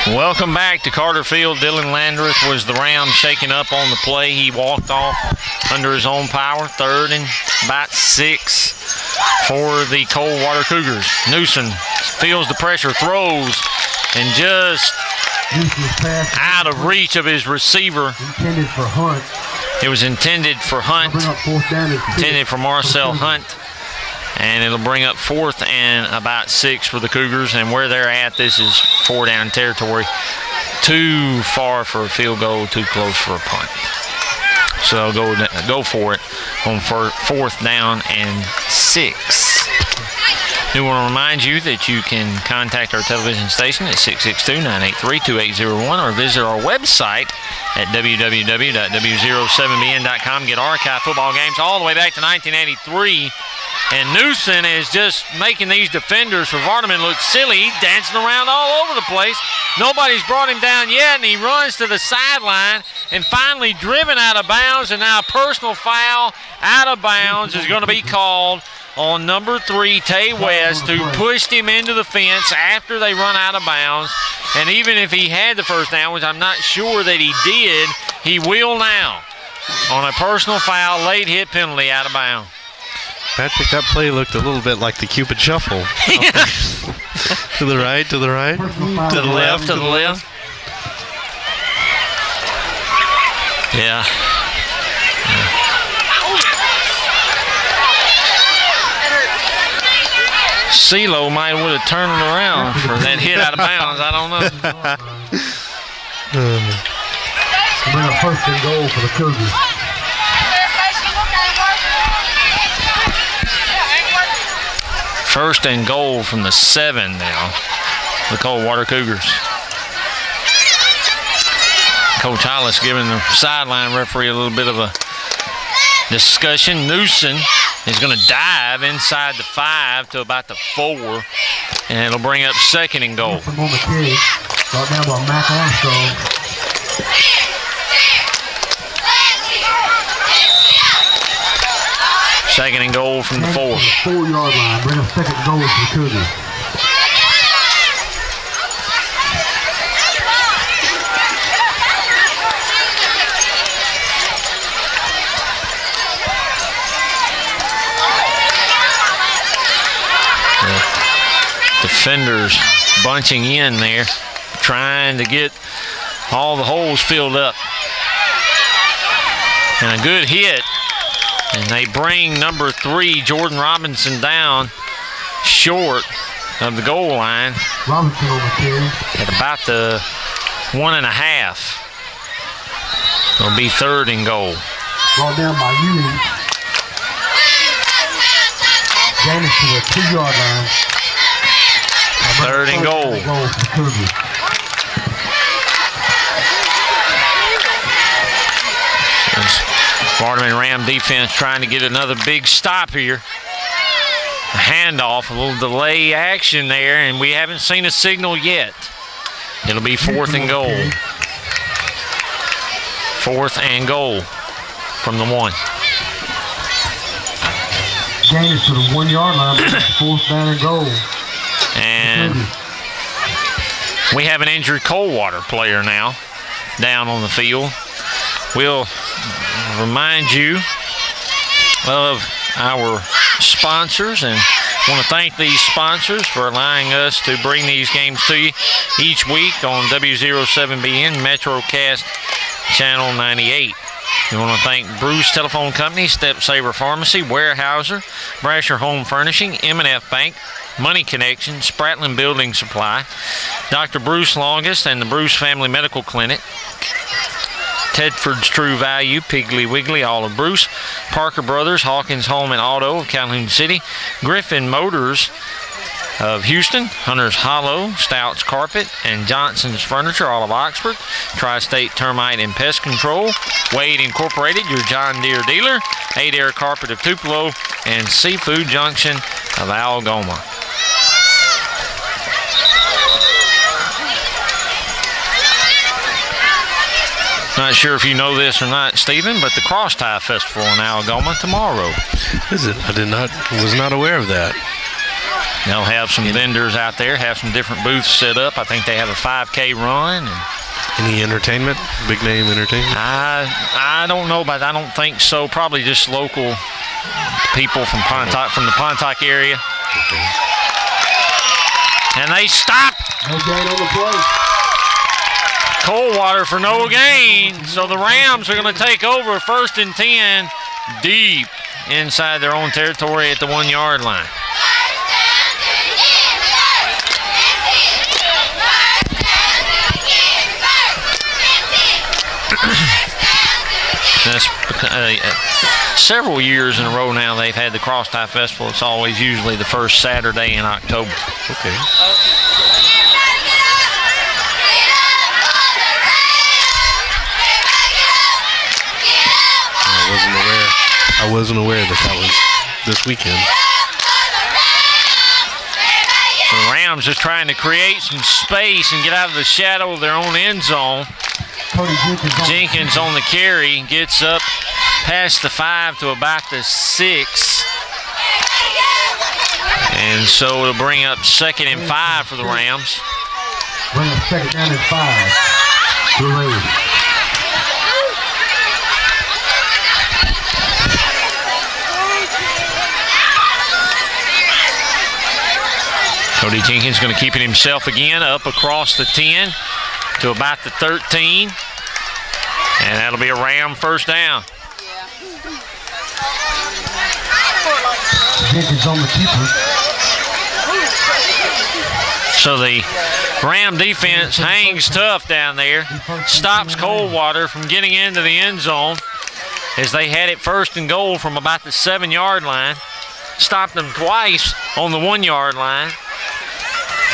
Welcome back to Carter Field. Dylan Landreth was the Ram shaking up on the play. He walked off under his own power. 3rd and about 6 for the Coldwater Cougars. Newsom feels the pressure, throws, and just out of reach of his receiver. Intended for Hunt. It was intended for Hunt, intended for Marcel Hunt, and it'll bring up 4th and about 6 for the Cougars. And where they're at, this is 4-down territory. Too far for a field goal, too close for a punt. So they'll go for it on 4th down and 6. We want to remind you that you can contact our television station at 662-983-2801 or visit our website at www.w07bn.com. Get archived football games all the way back to 1983. And Newsom is just making these defenders for Vardaman look silly. He's dancing around all over the place. Nobody's brought him down yet, and he runs to the sideline and finally driven out of bounds. And now a personal foul out of bounds is going to be called on number 3, Tay West, who pushed him into the fence after they run out of bounds. And even if he had the first down, which I'm not sure that he did, he will now on a personal foul, late hit penalty out of bounds. Patrick, that play looked a little bit like the Cupid Shuffle. To the right, to the right, to the left, to the left. Yeah. CeeLo might would have turned it around for that hit out of bounds. I don't know. Bring a 1st and goal for the Cougars. First and goal from the 7 now, the Coldwater Cougars. Coach Hollis giving the sideline referee a little bit of a discussion. Newsom is going to dive inside the 5 to about the 4, and it'll bring up 2nd and goal. Brought down by Mac Armstrong. Second and goal from the 4. 4-yard line. Bring up 2nd goal for the Cougars. Defenders bunching in there, trying to get all the holes filled up. And a good hit. And they bring number 3, Jordan Robinson, down short of the goal line Robinson on the carry. at about the 1.5. It'll be 3rd and goal. Brought down by Ewing. Janice to the 2-yard line. 3rd and goal. Goal for the Cougars. Vardaman Ram defense trying to get another big stop here. A handoff, a little delay action there, and we haven't seen a signal yet. It'll be 4th and goal. 4th and goal from the 1. Janice to the 1-yard line. 4th down and goal. And we have an injured Coldwater player now down on the field. We'll remind you of our sponsors and want to thank these sponsors for allowing us to bring these games to you each week on W07BN MetroCast Channel 98. We want to thank Bruce Telephone Company, Step Saver Pharmacy, Warehouser, Brasher Home Furnishing, M&F Bank, Money Connection, Spratling Building Supply, Dr. Bruce Longest and the Bruce Family Medical Clinic, Tedford's True Value, Piggly Wiggly, all of Bruce, Parker Brothers, Hawkins Home and Auto of Calhoun City, Griffin Motors of Houston, Hunter's Hollow, Stout's Carpet, and Johnson's Furniture, all of Oxford, Tri-State Termite and Pest Control, Wade Incorporated, your John Deere dealer, Adair Carpet of Tupelo, and Seafood Junction of Algoma. Not sure if you know this or not, Stephen, but the Cross Tie Festival in Algoma tomorrow. Is it? I was not aware of that. They'll have some vendors out there, have some different booths set up. I think they have a 5K run. And any entertainment? Big name entertainment? I don't know, but I don't think so. Probably just local people from Pontoc, from the Pontoc area. Okay. And they stop. No gain on the play. Coldwater for no gain. So the Rams are going to take over 1st and 10 deep inside their own territory at the 1-yard line. That's several years in a row now they've had the Cross Tie Festival. It's always usually the first Saturday in October. Okay. I wasn't aware that was this weekend. So the Rams just trying to create some space and get out of the shadow of their own end zone. Jenkins on the carry, gets up past the 5 to about the 6. And so it'll bring up 2nd and 5 for the Rams. Bring up 2nd down and 5. Great. Cody Jenkins going to keep it himself again, up across the 10 to about the 13. And that'll be a Ram 1st down. Jenkins on the keeper. So the Ram defense hangs tough down there, stops Coldwater from getting into the end zone as they had it 1st and goal from about the 7-yard line. Stopped them twice on the 1-yard line.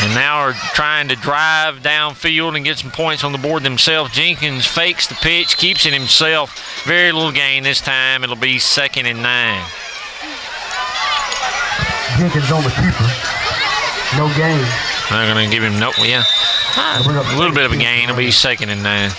And now are trying to drive downfield and get some points on the board themselves. Jenkins fakes the pitch, keeps it himself. Very little gain this time. It'll be 2nd and 9. Jenkins on the keeper. No gain. They're going to give him a little bit of a gain. It'll be 2nd and 9.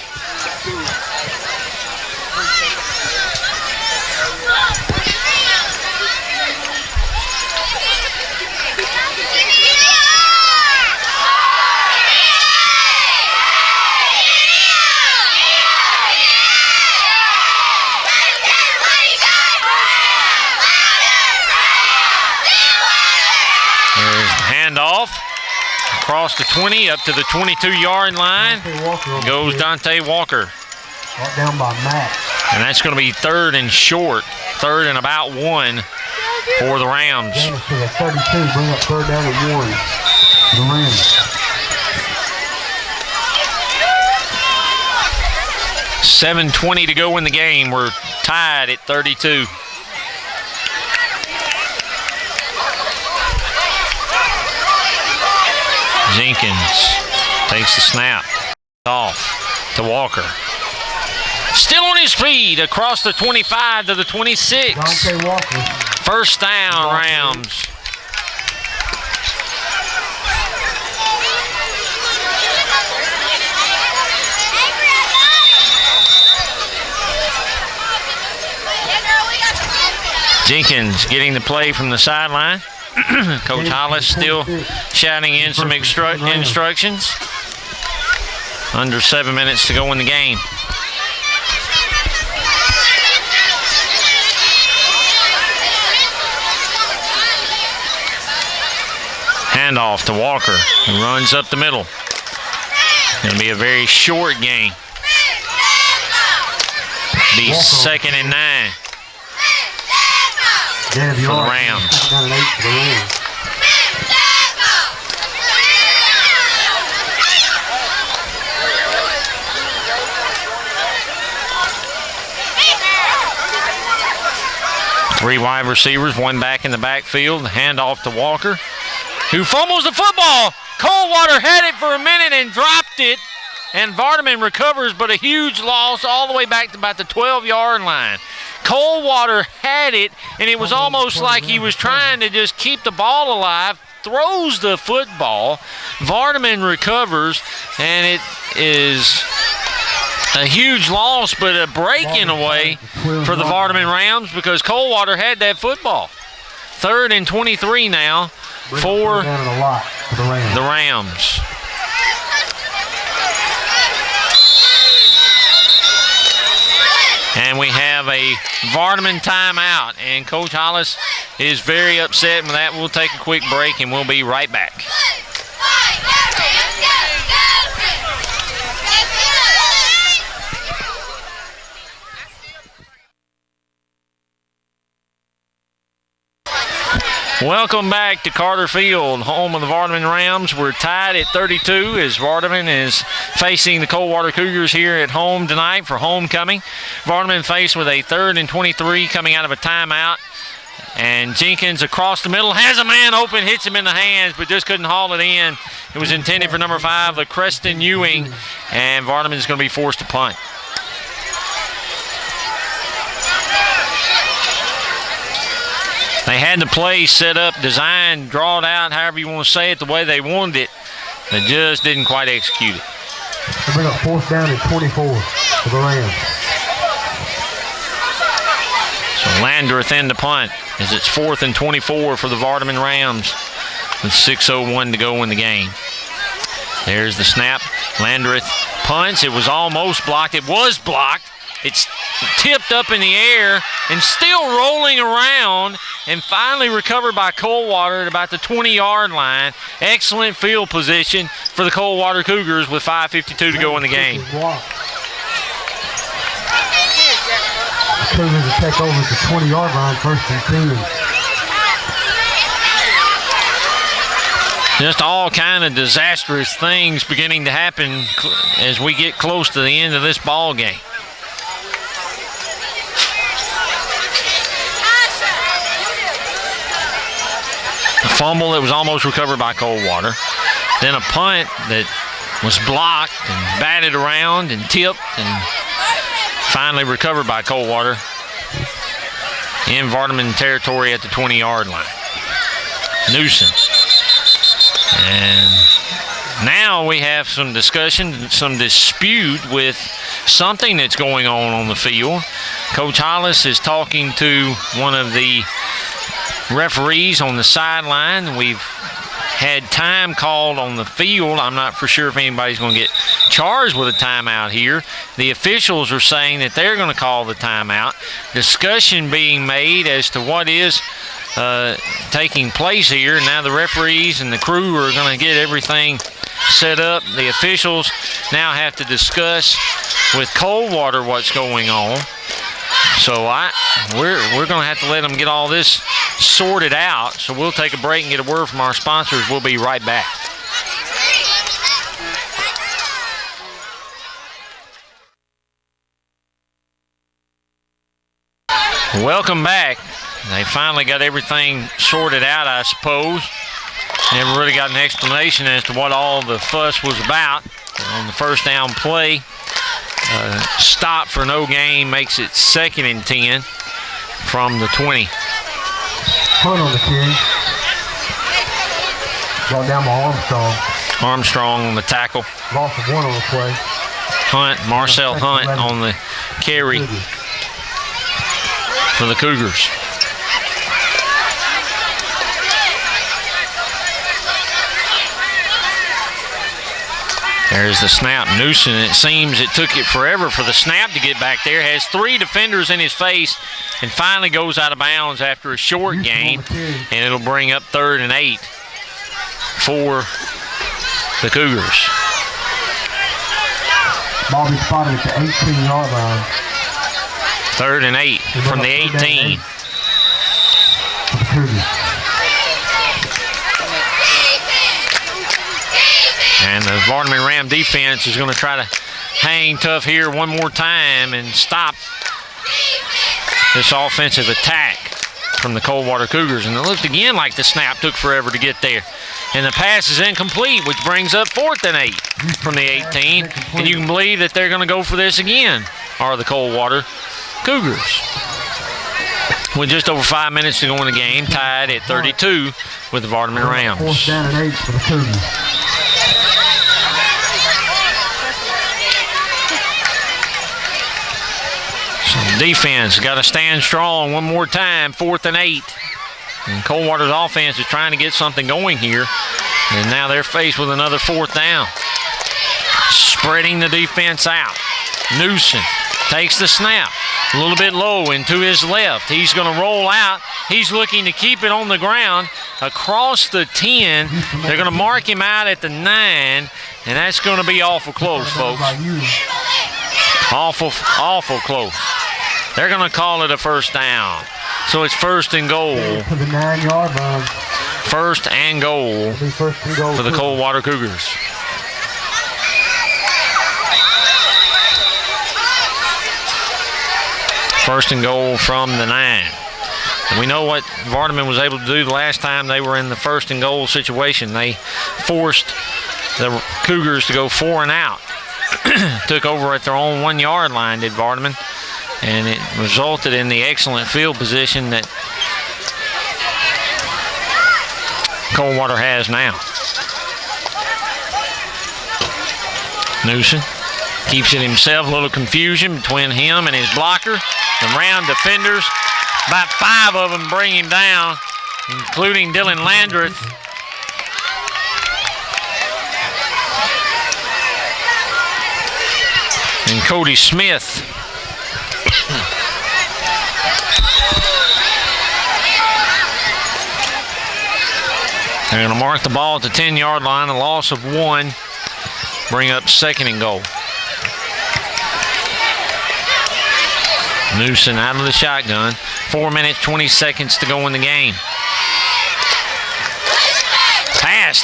Off across the 20 up to the 22-yard line goes Dante Walker. Brought down by Matt. And that's going to be third and short, third and about 1 for the Rams. James to the 32, bring up third down and 1. The Rams. 7:20 to go in the game. We're tied at 32. Jenkins takes the snap. Off to Walker. Still on his feet across the 25 to the 26. Dante Walker. First down, Rams. Jenkins getting the play from the sideline. Coach Hollis still shouting in some instructions. Under 7 minutes to go in the game. Handoff to Walker, who runs up the middle. Going to be a very short game. Be second and 9 for the Rams. Three wide receivers, one back in the backfield. Handoff to Walker, who fumbles the football. Coldwater had it for a minute and dropped it. And Vardaman recovers, but a huge loss all the way back to about the 12-yard line. Coldwater had it, and it was almost like he was trying to just keep the ball alive. Throws the football. Vardaman recovers, and it is a huge loss, but a break in a way for the Vardaman Rams because Coldwater had that football. Third and 23 now for the Rams. And we have a Vardaman timeout, and Coach Hollis is very upset with that. We'll take a quick break, and we'll be right back. Welcome back to Carter Field, home of the Vardaman Rams. We're tied at 32 as Vardaman is facing the Coldwater Cougars here at home tonight for homecoming. Vardaman faced with a third and 23 coming out of a timeout. And Jenkins across the middle has a man open, hits him in the hands, but just couldn't haul it in. It was intended for number 5, LaCreston Ewing, and Vardaman is going to be forced to punt. They had the play set up, designed, drawn out, however you want to say it, the way they wanted it. They just didn't quite execute it. They bring up fourth down and 24 for the Rams. So Landreth in the punt as it's 4th and 24 for the Vardaman Rams with 6:01 to go in the game. There's the snap. Landreth punts. It was almost blocked. It was blocked. It's tipped up in the air and still rolling around and finally recovered by Coldwater at about the 20-yard line. Excellent field position for the Coldwater Cougars with 5:52 to go in the game. The Cougars will take over the 20-yard line, 1st and 10. Just all kind of disastrous things beginning to happen as we get close to the end of this ball game. A fumble that was almost recovered by Coldwater. Then a punt that was blocked and batted around and tipped and finally recovered by Coldwater in Vardaman territory at the 20-yard line. Newsom. And now we have some discussion, some dispute with something that's going on the field. Coach Hollis is talking to one of the referees on the sideline. We've had time called on the field. I'm not for sure if anybody's going to get charged with a timeout here. The officials are saying that they're going to call the timeout. Discussion being made as to what is taking place here. Now the referees and the crew are going to get everything set up. The officials now have to discuss with Coldwater what's going on. So we're going to have to let them get all this sorted out. So we'll take a break and get a word from our sponsors. We'll be right back. Welcome back. They finally got everything sorted out, I suppose. Never really got an explanation as to what all the fuss was about on the first down play. Stop for no gain makes it 2nd and 10 from the 20. Hunt on the carry. Brought down by Armstrong. Armstrong on the tackle. Loss of 1 on the play. Marcel Hunt on the carry for the Cougars. There's the snap. Newsom, it seems it took it forever for the snap to get back there. Has 3 defenders in his face and finally goes out of bounds after a short gain. And it'll bring up 3rd and 8 for the Cougars. Bobby spotted at the 18-yard line. 3rd and 8 from the 18. And the Vardaman Ram defense is going to try to hang tough here one more time and stop this offensive attack from the Coldwater Cougars. And it looked again like the snap took forever to get there. And the pass is incomplete, which brings up 4th and 8 from the 18. And you can believe that they're going to go for this again, are the Coldwater Cougars. With just over 5 minutes to go in the game, tied at 32 with the Vardaman Rams. 4th down and 8 for the Cougars. Defense got to stand strong one more time, 4th and 8. And Coldwater's offense is trying to get something going here. And now they're faced with another 4th down. Spreading the defense out. Newsom takes the snap. A little bit low and to his left. He's going to roll out. He's looking to keep it on the ground across the 10. They're going to mark him out at the 9. And that's going to be awful close, folks. Awful close. They're going to call it a 1st down. So it's 1st and goal. To the 9-yard line. 1st and goal for the Coldwater Cougars. First and goal from the 9. And we know what Vardaman was able to do the last time they were in the 1st and goal situation. They forced the Cougars to go 4 and out. Took over at their own 1-yard line, did Vardaman. And it resulted in the excellent field position that Coldwater has now. Newsom keeps it himself, a little confusion between him and his blocker. The Ram defenders, about 5 of them bring him down, including Dylan Landreth. And Cody Smith. They're going to mark the ball at the 10-yard line, a loss of 1, bring up 2nd and goal. Newsom out of the shotgun. 4 minutes, 20 seconds to go in the game. Passed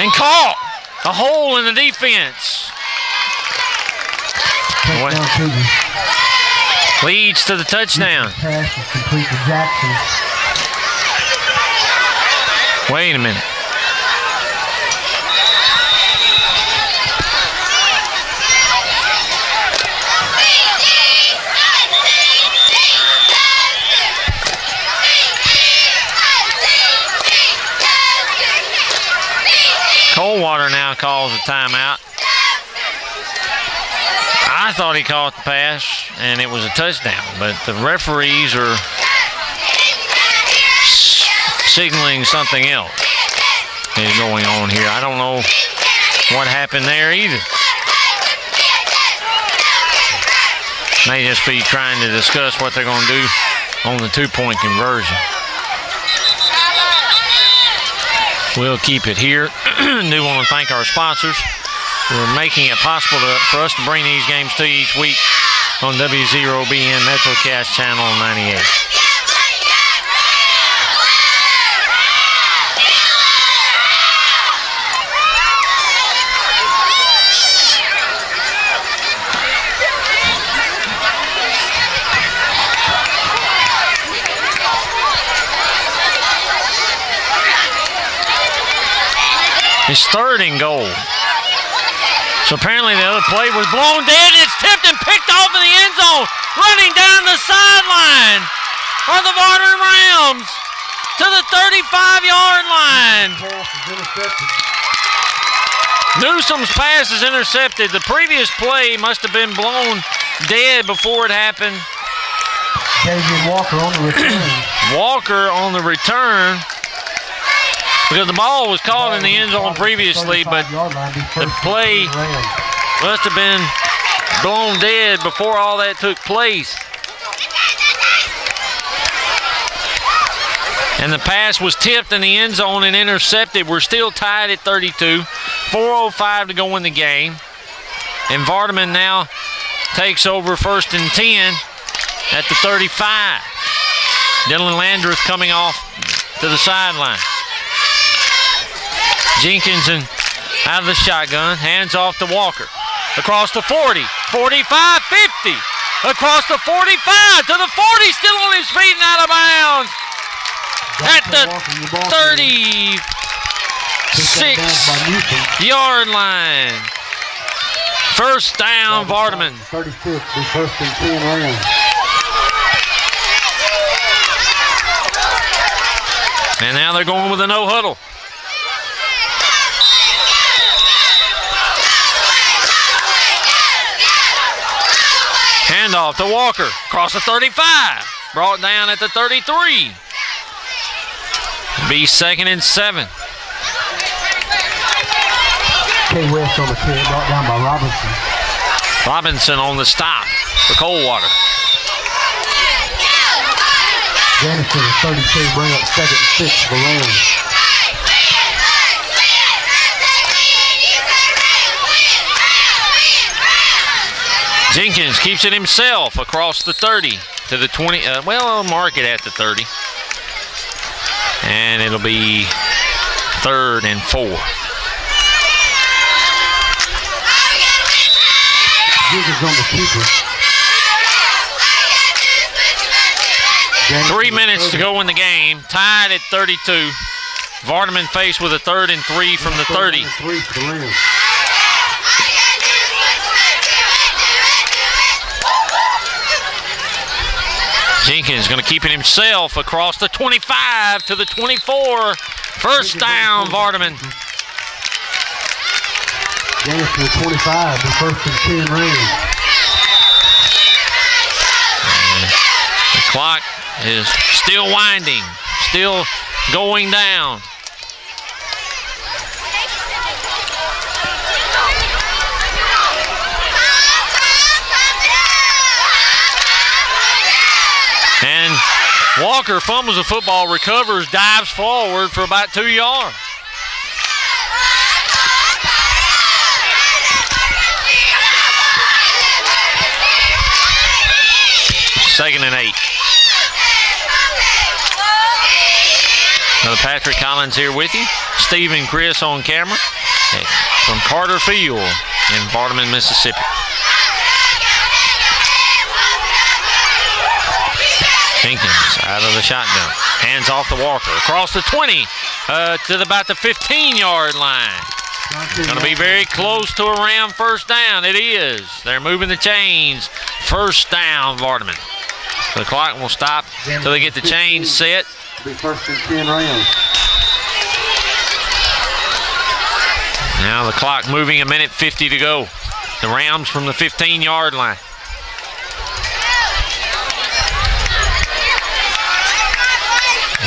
and caught. A hole in the defense. Leads to the touchdown. Pass is complete to Jackson. Wait a minute. Coldwater now calls a timeout. I thought he caught the pass and it was a touchdown, but the referees are signaling something else is going on here. I don't know what happened there either. May just be trying to discuss what they're going to do on the 2-point conversion. We'll keep it here. Do want to thank our sponsors for making it possible for us to bring these games to you each week. on W0BN MetroCast Channel 98. His third and goal. So apparently the other play was blown dead. It's tipped and picked off in the end zone. Running down the sideline are the Vardaman Rams to the 35-yard line. Newsom's pass is intercepted. The previous play must have been blown dead before it happened. Walker on the return. Walker on the return. Because the ball was caught in the end zone previously, but the play must have been blown dead before all that took place. And the pass was tipped in the end zone and intercepted. We're still tied at 32. 4:05 to go in the game. And Vardaman now takes over 1st and 10 at the 35. Dylan Landreth coming off to the sideline. Jenkins and out of the shotgun, hands off to Walker. Across the 40, 45, 50. Across the 45 to the 40, still on his feet and out of bounds. At the 36-yard line. First down, Vardaman. 36, 1st and 10 Rams. And now they're going with a no huddle. Handoff to Walker, across the 35, brought down at the 33. Be 2nd and 7. K. West on the carry, brought down by Robinson. Robinson on the stop for Coldwater. Dennison is 32, bring up 2nd and 6 for Rams. Jenkins keeps it himself across the 30 to the 20. I'll mark it at the 30. And it'll be 3rd and 4. Jenkins on the keeper. 3 minutes to go in the game. Tied at 32. Vardaman faced with a 3rd and 3 from the 30. Jenkins going to keep it himself across the 25 to the 24. First down, Vardaman. Dennis to the 25, the 1st and 10 Rams. The clock is still winding, still going down. And Walker fumbles the football, recovers, dives forward for about 2 yards. Second and 8. Another Patrick Collins here with you. Steve and Chris on camera from Carter Field in Vardaman, Mississippi. Jenkins out of the shotgun. Hands off to Walker. Across the 20 to about the 15-yard line. Going to be very close to a Ram first down. It is. They're moving the chains. First down, Vardaman. The clock will stop until they get the chains set. Be 1st and 10 Rams. Now the clock moving, 1:50 to go. The Rams from the 15-yard line.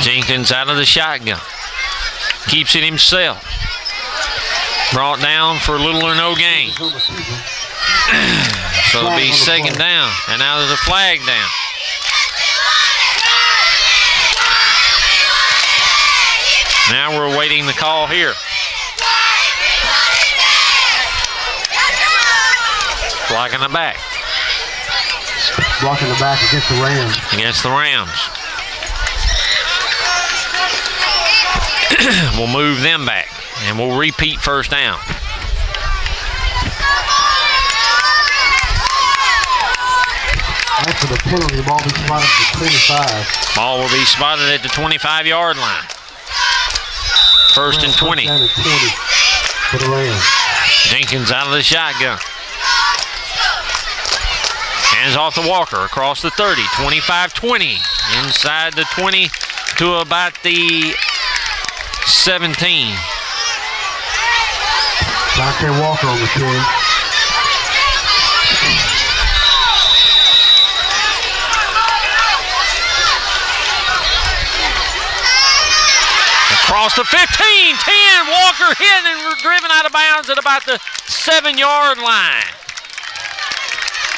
Jenkins out of the shotgun. Keeps it himself. Brought down for little or no gain. So it'll be second down. And now there's a flag down. Now we're awaiting the call here. Flag in the back. Blocking the back against the Rams. Against the Rams. We'll move them back, and we'll repeat first down. After the penalty, the ball will be spotted at the 25. Ball will be spotted at the 25-yard line. First and 20. Down at 20 for the Rams. Jenkins out of the shotgun. Hands off to Walker across the 30, 25-20. Inside the 20 to about the 17. Dante Walker on the carry. Across the 15, 10. Walker hit and driven out of bounds at about the 7-yard line.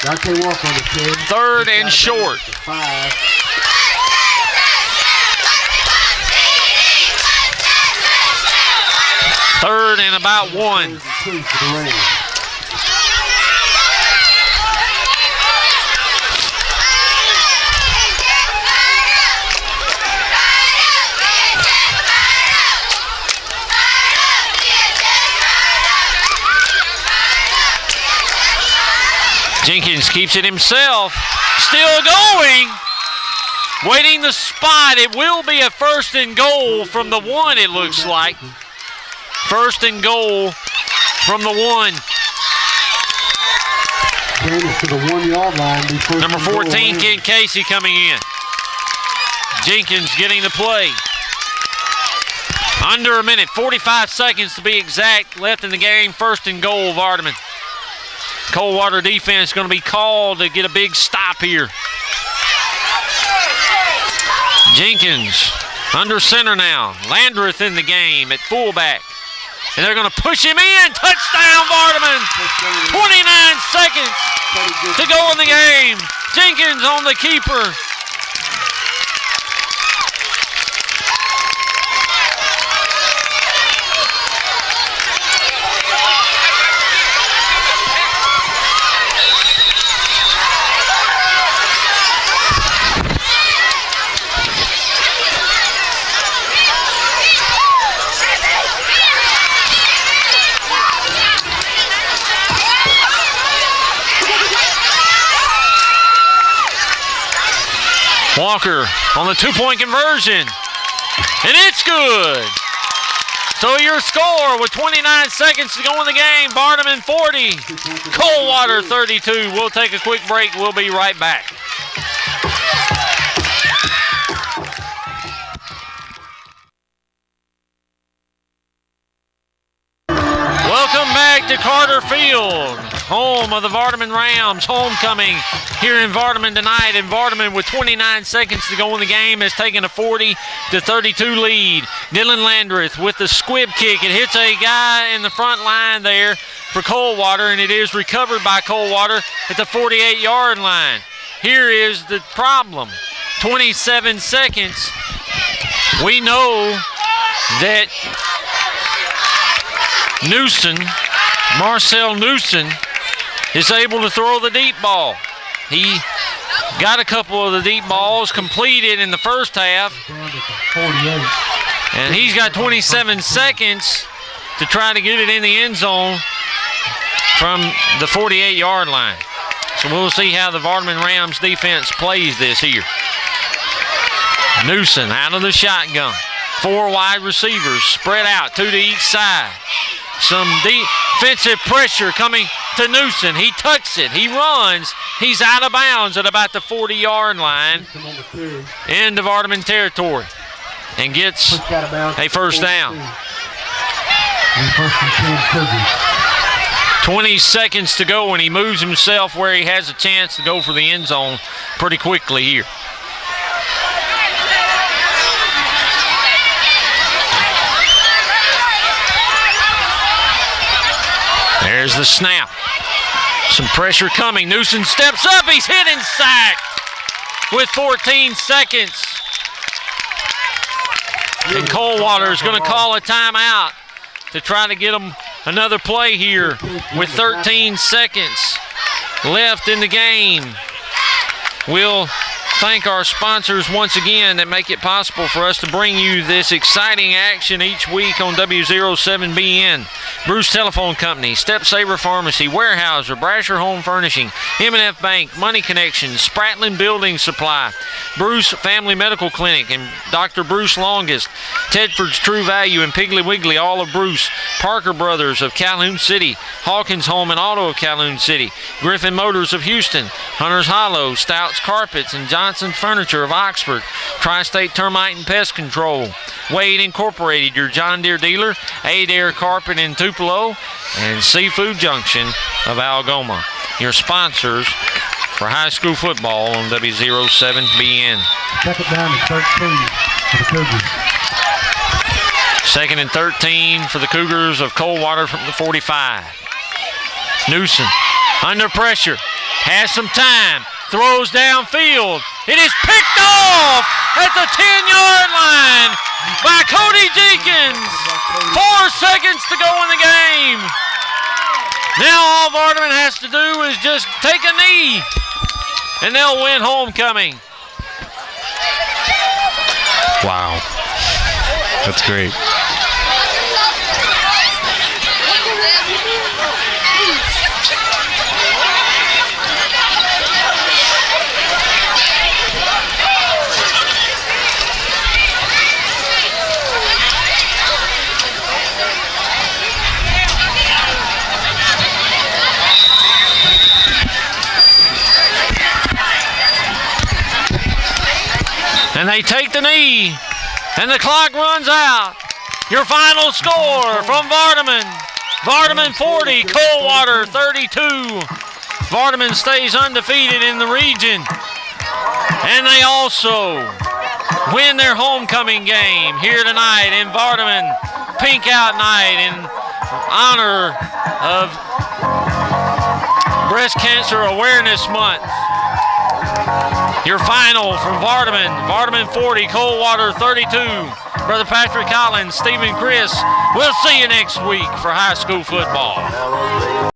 Dante Walker on the carry. Third and short. 5. Third and about 1. Jenkins keeps it himself. Still going. Waiting the spot. It will be a first and goal from the 1, it looks like. First and goal from the 1. Jenkins to the 1-yard line. Number 14, Ken Casey coming in. Jenkins getting the play. Under a minute, 45 seconds to be exact, left in the game. First and goal, Vardaman. Coldwater defense going to be called to get a big stop here. Jenkins under center now. Landreth in the game at fullback. And they're going to push him in. Touchdown, Vardaman. 29 seconds to go in the game. Jenkins on the keeper. Walker on the 2-point conversion. And it's good. So your score with 29 seconds to go in the game, Vardaman 40, Coldwater 32. We'll take a quick break. We'll be right back. Welcome back to Carter Field, home of the Vardaman Rams. Homecoming here in Vardaman tonight. And Vardaman, with 29 seconds to go in the game, has taken a 40-32 lead. Dylan Landreth with the squib kick. It hits a guy in the front line there for Coldwater, and it is recovered by Coldwater at the 48-yard line. Here is the problem. 27 seconds. We know that Marcel Newson is able to throw the deep ball. He got a couple of the deep balls completed in the first half. And he's got 27 seconds to try to get it in the end zone from the 48-yard line. So we'll see how the Vardaman Rams defense plays this here. Newson out of the shotgun. 4 wide receivers spread out, 2 to each side. Some defensive pressure coming to Newson. He tucks it. He runs. He's out of bounds at about the 40-yard line into Vardaman territory and gets a first down. 20 seconds to go, and he moves himself where he has a chance to go for the end zone pretty quickly here. There's the snap. Some pressure coming. Newson steps up. He's hit and sacked with 14 seconds. And Coldwater is going to call a timeout to try to get them another play here with 13 seconds left in the game. We'll thank our sponsors once again that make it possible for us to bring you this exciting action each week on W07BN. Bruce Telephone Company, Step Saver Pharmacy, Warehouser, Brasher Home Furnishing, M&F Bank, Money Connections, Spratlin Building Supply, Bruce Family Medical Clinic, and Dr. Bruce Longest, Tedford's True Value and Piggly Wiggly, all of Bruce, Parker Brothers of Calhoun City, Hawkins Home and Auto of Calhoun City, Griffin Motors of Houston, Hunter's Hollow, Stouts Carpets, and Johnson Furniture of Oxford, Tri-State Termite and Pest Control, Wade Incorporated, your John Deere dealer, Adair Carpet in Tupelo, and Seafood Junction of Algoma, your sponsors for high school football on W07BN. Second down and 13 for the Cougars. Second and 13 for the Cougars of Coldwater from the 45. Newsom under pressure, has some time, throws downfield. It is picked off at the 10-yard line by Cody Jenkins. 4 seconds to go in the game. Now all Vardaman has to do is just take a knee, and they'll win homecoming. Wow. That's great. And they take the knee, and the clock runs out. Your final score from Vardaman. Vardaman 40, Coldwater 32. Vardaman stays undefeated in the region. And they also win their homecoming game here tonight in Vardaman. Pink Out Night in honor of Breast Cancer Awareness Month. Your final from Vardaman. Vardaman 40, Coldwater 32. Brother Patrick Collins, Stephen Chris. We'll see you next week for high school football.